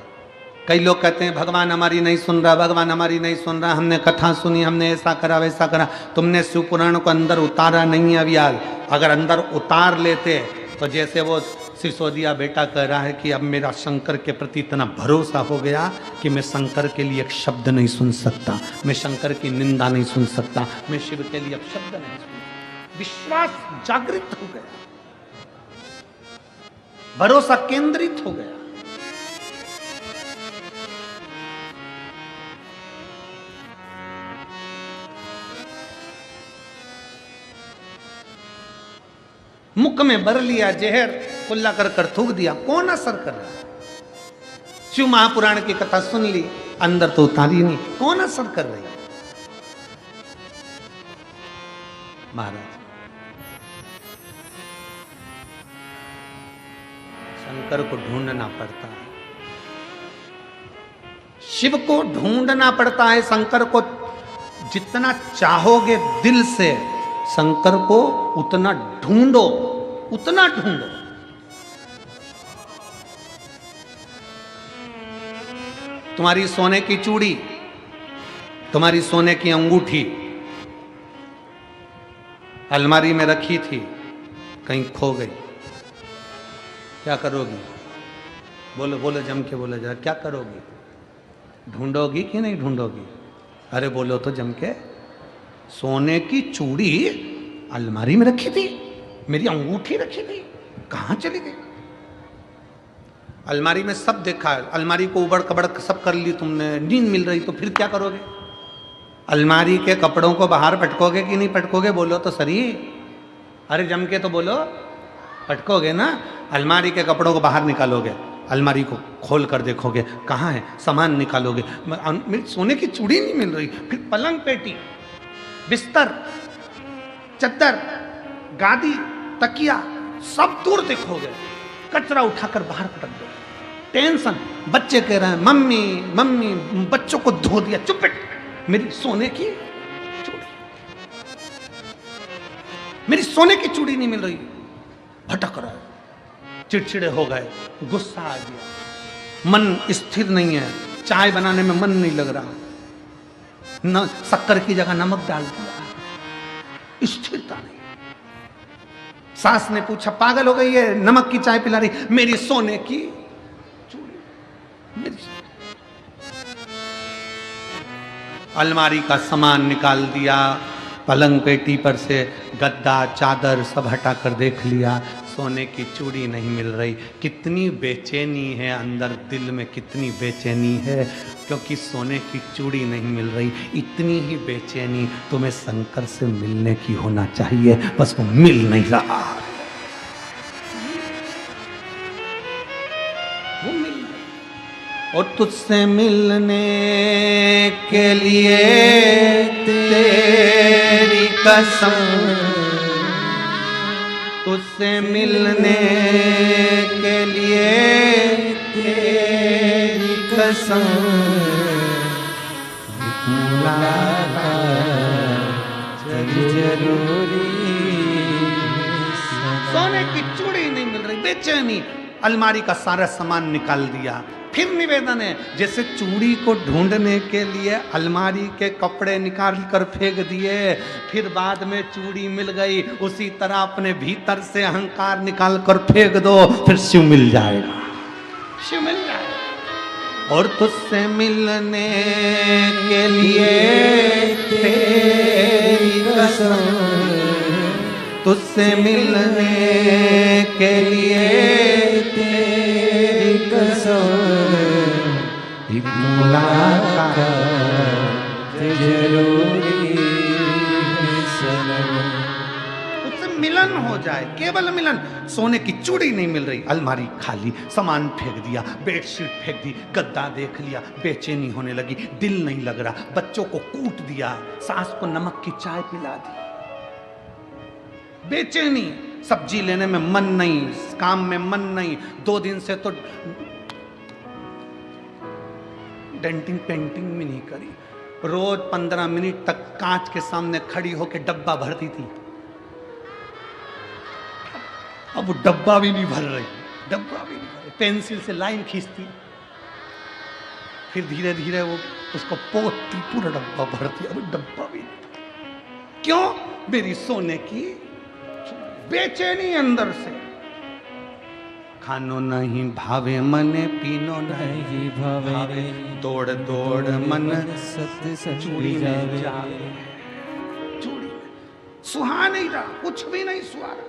कई लोग कहते हैं भगवान हमारी नहीं सुन रहा, भगवान हमारी नहीं सुन रहा, हमने कथा सुनी, हमने ऐसा करा वैसा करा। तुमने शिव पुराण को अंदर उतारा नहीं है अभी आज। अगर अंदर उतार लेते तो जैसे वो सिसोदिया बेटा कह रहा है कि अब मेरा शंकर के प्रति इतना भरोसा हो गया कि मैं शंकर के लिए एक शब्द नहीं सुन सकता, मैं शंकर की निंदा नहीं सुन सकता, मैं शिव के लिए अब शब्द नहीं सुन सकता। विश्वास जागृत हो गया, भरोसा केंद्रित हो गया। मुख में भर लिया जहर, कुल्ला कर कर थूक दिया, कौन असर कर रहा है? शिव महापुराण की कथा सुन ली, अंदर तो उतारी नहीं, कौन असर कर रही है? महाराज शंकर को ढूंढना पड़ता है। शिव को ढूंढना पड़ता है। शंकर को जितना चाहोगे दिल से शंकर को उतना ढूंढो, उतना ढूंढो। तुम्हारी सोने की चूड़ी, तुम्हारी सोने की अंगूठी अलमारी में रखी थी, कहीं खो गई, क्या करोगी? बोलो बोलो, जम के बोलो जरा, क्या करोगी? ढूंढोगी कि नहीं ढूंढोगी? अरे बोलो तो जम के। सोने की चूड़ी अलमारी में रखी थी, मेरी अंगूठी रखी थी, कहां चली गई? अलमारी में सब देखा, अलमारी को उबड़ कबड़ सब कर ली तुमने, नींद मिल रही, तो फिर क्या करोगे? अलमारी के कपड़ों को बाहर पटकोगे कि नहीं पटकोगे? बोलो तो सही। अरे जम के तो बोलो, पटकोगे ना? अलमारी के कपड़ों को बाहर निकालोगे, अलमारी को खोल कर देखोगे, कहाँ है? सामान निकालोगे, मेरी सोने की चूड़ी नहीं मिल रही। फिर पलंग पेटी, बिस्तर, चद्दर, गादी, तकिया सब दूर देखोगे, कचरा उठाकर बाहर पटक दो। टेंशन, बच्चे कह रहे हैं मम्मी मम्मी, बच्चों को धो दिया, चुप बैठ, मेरी सोने की चूड़ी, मेरी सोने की चूड़ी नहीं मिल रही। भटक रहा है, चिड़चिड़े हो गए, गुस्सा आ गया, मन स्थिर नहीं है, चाय बनाने में मन नहीं लग रहा, न शक्कर की जगह नमक डाल दिया, स्थिरता नहीं। सास ने पूछा, पागल हो गई है, नमक की चाय पिला रही, मेरी सोने की चूड़ी, मेरी अलमारी का सामान निकाल दिया, पलंग पेटी पर से गद्दा चादर सब हटा कर देख लिया, सोने की चूड़ी नहीं मिल रही। कितनी बेचैनी है अंदर, दिल में कितनी बेचैनी है, क्योंकि सोने की चूड़ी नहीं मिल रही। इतनी ही बेचैनी तुम्हें शंकर से मिलने की होना चाहिए, बस वो मिल नहीं रहा, वो मिल नहीं। और तुझसे मिलने के लिए तेरी कसम, तुझसे मिलने के लिए तेरी कसम, जरूरी। सोने की चूड़ी नहीं मिल रही, बेचैनी। अलमारी का सारा सामान निकाल दिया। फिर निवेदन है, जैसे चूड़ी को ढूंढने के लिए अलमारी के कपड़े निकाल कर फेंक दिए, फिर बाद में चूड़ी मिल गई, उसी तरह अपने भीतर से अहंकार निकाल कर फेंक दो, फिर शिव मिल जाएगा, शिव मिल जाएगा। और तुझसे मिलने के लिए तेरी कसम, तुझसे मिलने के लिए तेरी कसम, मुलाकात जरूरी है सनम। उससे मिलन हो जाए, केवल मिलन। सोने की चूड़ी नहीं मिल रही, अलमारी खाली, सामान फेंक दिया, बेडशीट फेंक दी, गद्दा देख लिया, बेचैनी होने लगी, दिल नहीं लग रहा, बच्चों को कूट दिया, सास को नमक की चाय पिला दी, बेचैनी, सब्जी लेने में मन नहीं, काम में मन नहीं, 2 दिन से तो डेंटिंग पेंटिंग भी नहीं करी, रोज 15 मिनट तक कांच के सामने खड़ी होकर डब्बा भरती थी, अब वो डब्बा भी नहीं भर रही, डब्बा भी नहीं भर रही, पेंसिल से लाइन खींचती, फिर धीरे धीरे वो उसको पोतती, पूरा डब्बा भरती, अब डब्बा भी नहीं। क्यों? मेरी सोने की बेचैनी अंदर से। खानो नहीं भावे मने, पीनो नहीं भावे, दौड़ दौड़ मन सत चूड़ी में जावे, चूड़ी में सुहा नहीं रहा, कुछ भी नहीं सुहा रहा।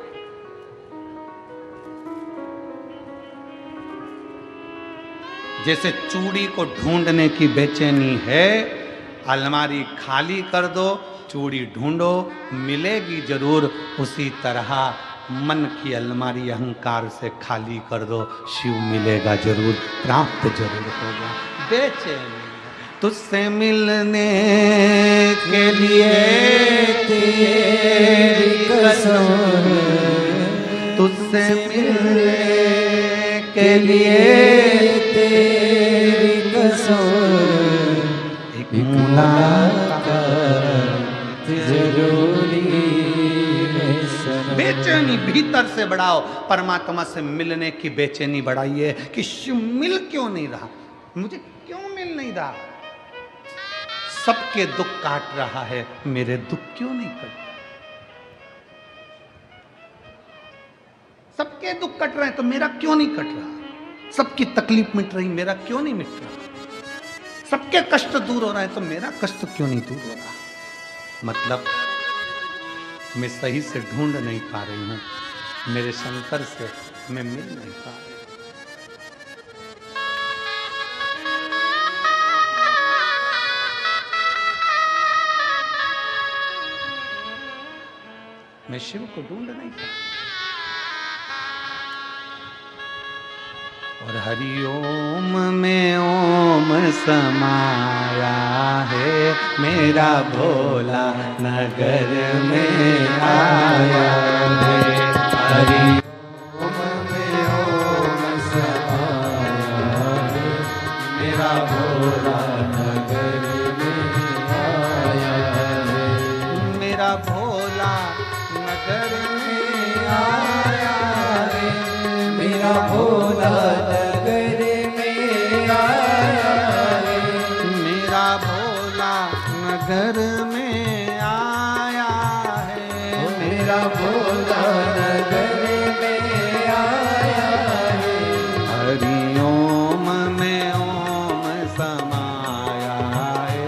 जैसे चूड़ी को ढूंढने की बेचैनी है, अलमारी खाली कर दो, चूड़ी ढूंढो, मिलेगी जरूर। उसी तरह मन की अलमारी अहंकार से खाली कर दो, शिव मिलेगा जरूर, प्राप्त जरूर होगा। बेचैनी तुझसे मिलने के लिए तेरी कसम, तुझसे मिलने के लिए तेरी कसम, मुलाकात जरूरी है सनम। बेचैनी भीतर से बढ़ाओ, परमात्मा से मिलने की बेचैनी बढ़ाइए कि शिव मिल क्यों नहीं रहा, मुझे क्यों मिल नहीं रहा। सबके दुख काट रहा है, मेरे दुख क्यों नहीं कट। सबके दुख कट रहे हैं तो मेरा क्यों नहीं कट रहा। सबकी तकलीफ मिट रही, मेरा क्यों नहीं मिट रहा। सबके कष्ट दूर हो रहे हैं तो मेरा कष्ट क्यों नहीं दूर हो रहा। मतलब मैं सही से ढूंढ नहीं पा रही हूं, मेरे शंकर से मैं मिल नहीं पा रही। मैं शिव को ढूंढ नहीं पा रही। और हरिओम में ओम समाया है, मेरा भोला नगर में आया है। हरिओम में ओम समाया है, मेरा भोला नगर में आया है। मेरा भोला नगर में आया है, मेरा भोला नगर में आया है। मेरा भोला नगर में आया है। हरिओम में ओम समाया है,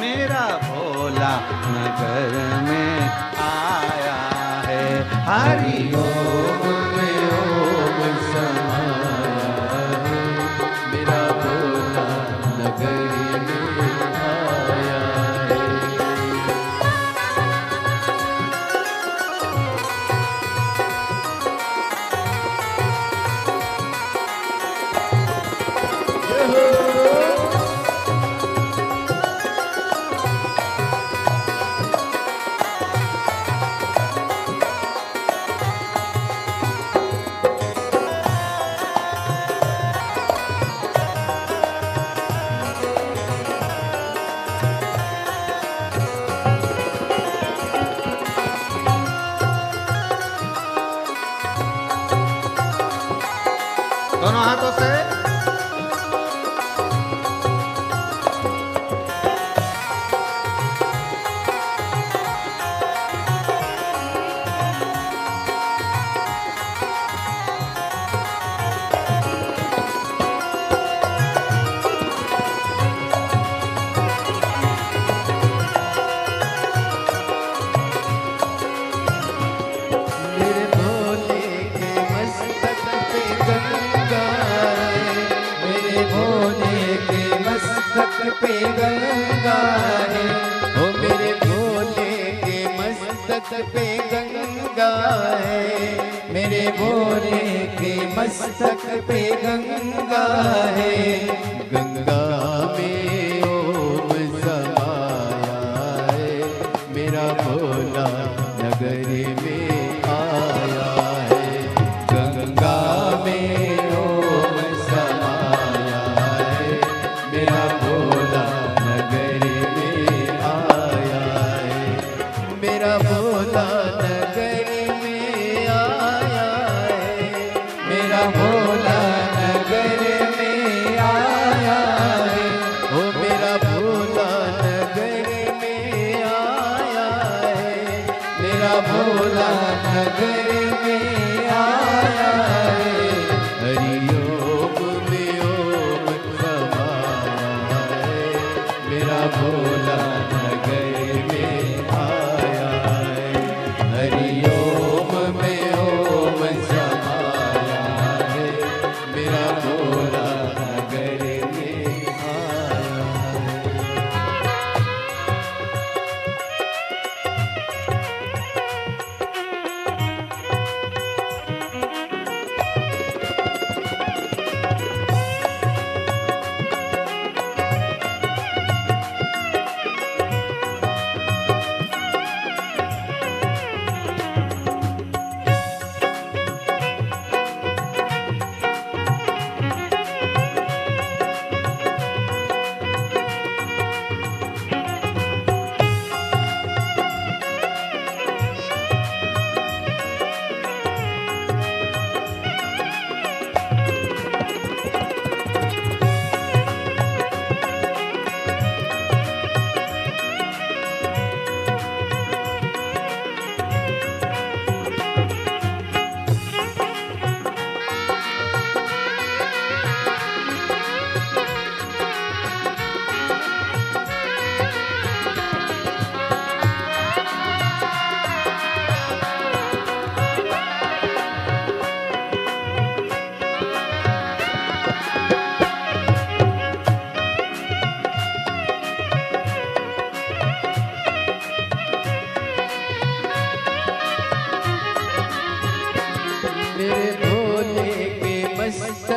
मेरा भोला नगर में आया है। हरिओम में ओम समाया है, मेरा भोला नगर में आया है। दोनों हाथों से पे गंगा है, ओ मेरे भोले के मस्तक पे गंगा है। मेरे भोले के मस्तक पे गंगा है। गंगा में ओम समाया है, मेरा भोला नगर में आया है। गंगा में ओम समाया है, मेरा भोला नगर में आया है। मेरा भोला नगर में आया है, मेरा भोला नगर में आया है। ओ मेरा भोला नगर में आया है, मेरा भोला नगर में आया है। हरिओम में ओम समाया है, मेरा भोला नगर में आया है। हरिओम में ओम समाया है, मेरा भोला नगर में आया है।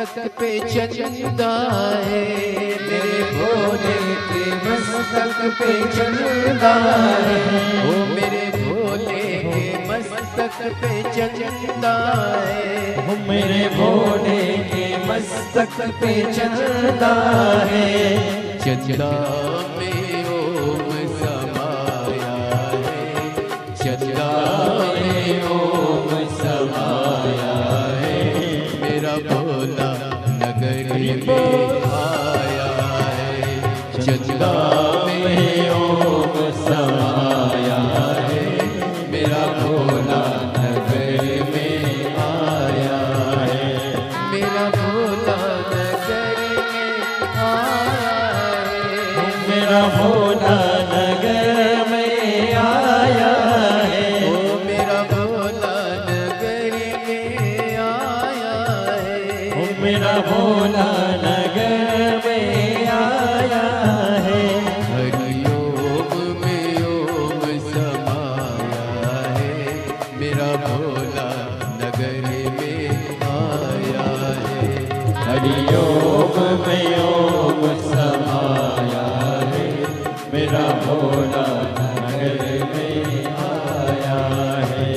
मस्तक पे चंदा है, मेरे भोले के मस्तक पे चंदा है, ओ मेरे भोले के मस्तक पे चंदा है, ओ मेरे भोले के मस्तक पे चंदा है। चंदा में ओम समाया है, चंदा में ओम समाया है, मेरा भोला नगर में आया है, चंदा में ओम समाया है, मेरा भोला नगर में आया है, मेरा भोला नगर में आया है, मेरा भोला नगर में आया है, ओ मेरा भोला नगर में आया है, ओ मेरा भोला नगर में आया है। हरिओम में ओम समाया है, मेरा भोला नगर में आया है, हरिओम में ओम समाया है, मेरा भोला नगर में आया है।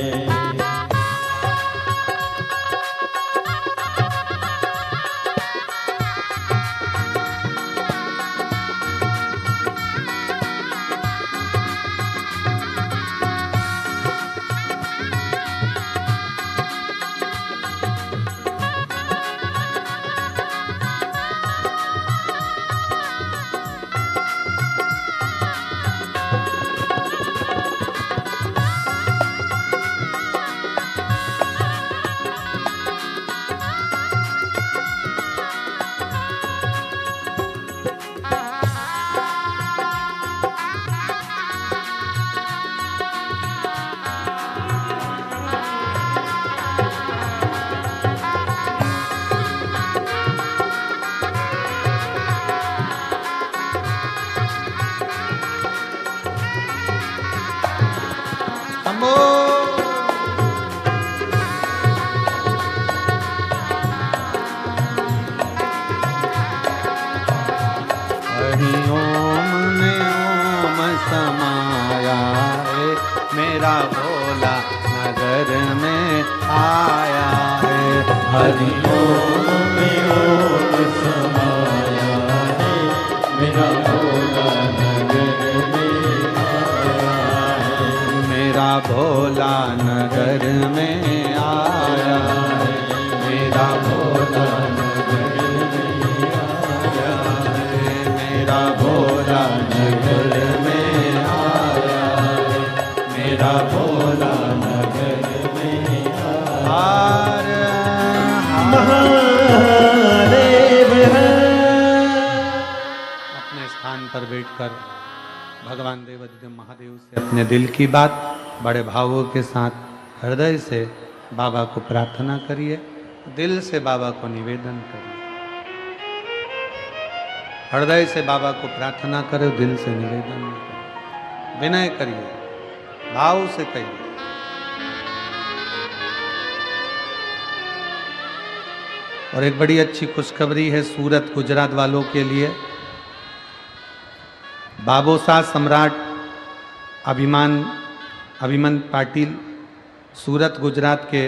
हरिओम में ओम समाया है, मेरा भोला नगर में आया है। हरिओम में ओम समाया है, मेरा भोला नगर में आया है, मेरा भोला नगर में आया है, मेरा भोला नगर में आया है, मेरा भोला नगर में आया है, मेरा भोला नगर में आया है। महादेव है। अपने स्थान पर बैठकर भगवान देवाधिदेव महादेव से अपने दिल की बात बड़े भावों के साथ हृदय से बाबा को प्रार्थना करिए, दिल से बाबा को निवेदन करिए। हृदय से बाबा को प्रार्थना करो, दिल से निवेदन करो, विनय करिए, भाव से कहिए। और एक बड़ी अच्छी खुशखबरी है सूरत गुजरात वालों के लिए। बाबोसा सम्राट अभिमन पाटिल सूरत गुजरात के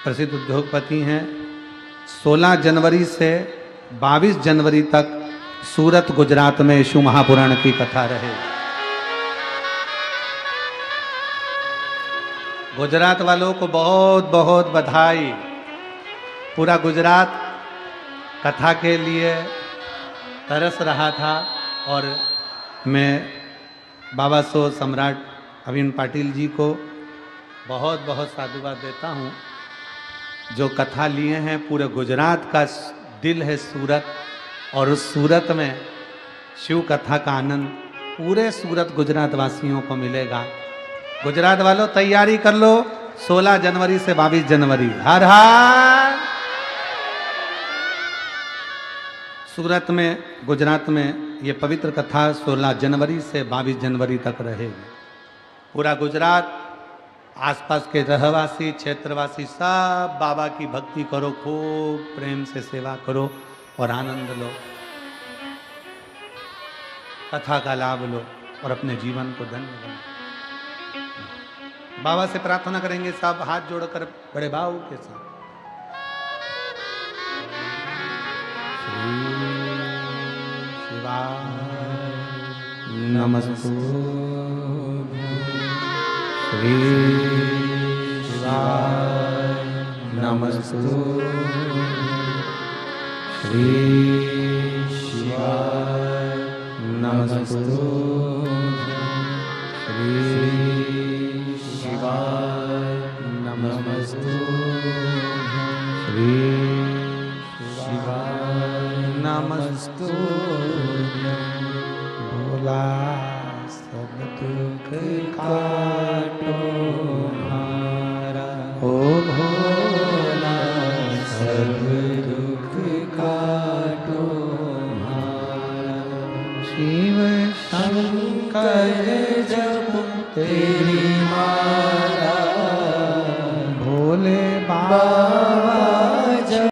प्रसिद्ध उद्योगपति हैं। 16 जनवरी से 22 जनवरी तक सूरत गुजरात में यीशु महापुराण की कथा रहेगी। गुजरात वालों को बहुत बहुत बधाई। पूरा गुजरात कथा के लिए तरस रहा था और मैं बाबा सो सम्राट अभिमन पाटिल जी को बहुत बहुत साधुवाद देता हूँ। जो कथा लिए हैं, पूरे गुजरात का दिल है सूरत, और उस सूरत में शिव कथा का आनंद पूरे सूरत गुजरात वासियों को मिलेगा। गुजरात वालों तैयारी कर लो, 16 जनवरी से 22 जनवरी हर हर। सूरत में गुजरात में ये पवित्र कथा 16 जनवरी से 22 जनवरी तक रहेगी। पूरा गुजरात आसपास के रहवासी क्षेत्रवासी सब बाबा की भक्ति करो, खूब प्रेम से सेवा करो और आनंद लो, कथा का लाभ लो और अपने जीवन को धन्य बनाओ। बाबा से प्रार्थना करेंगे सब हाथ जोड़कर बड़े भाव के साथ। श्री शिवाय नमस्तुभ्यं, श्री शिवाय नमस्तुभ्यं, श्री शिवाय नमस्तुभ्यं, श्री शिवाय नमस्तुभ्यं, श्री शिवाय नमस्तुभ्यं। भोला सब दुख काटो हमारा, ओ भोला सब दुख काटो हमारा। शिव शंकर जप तेरी माँ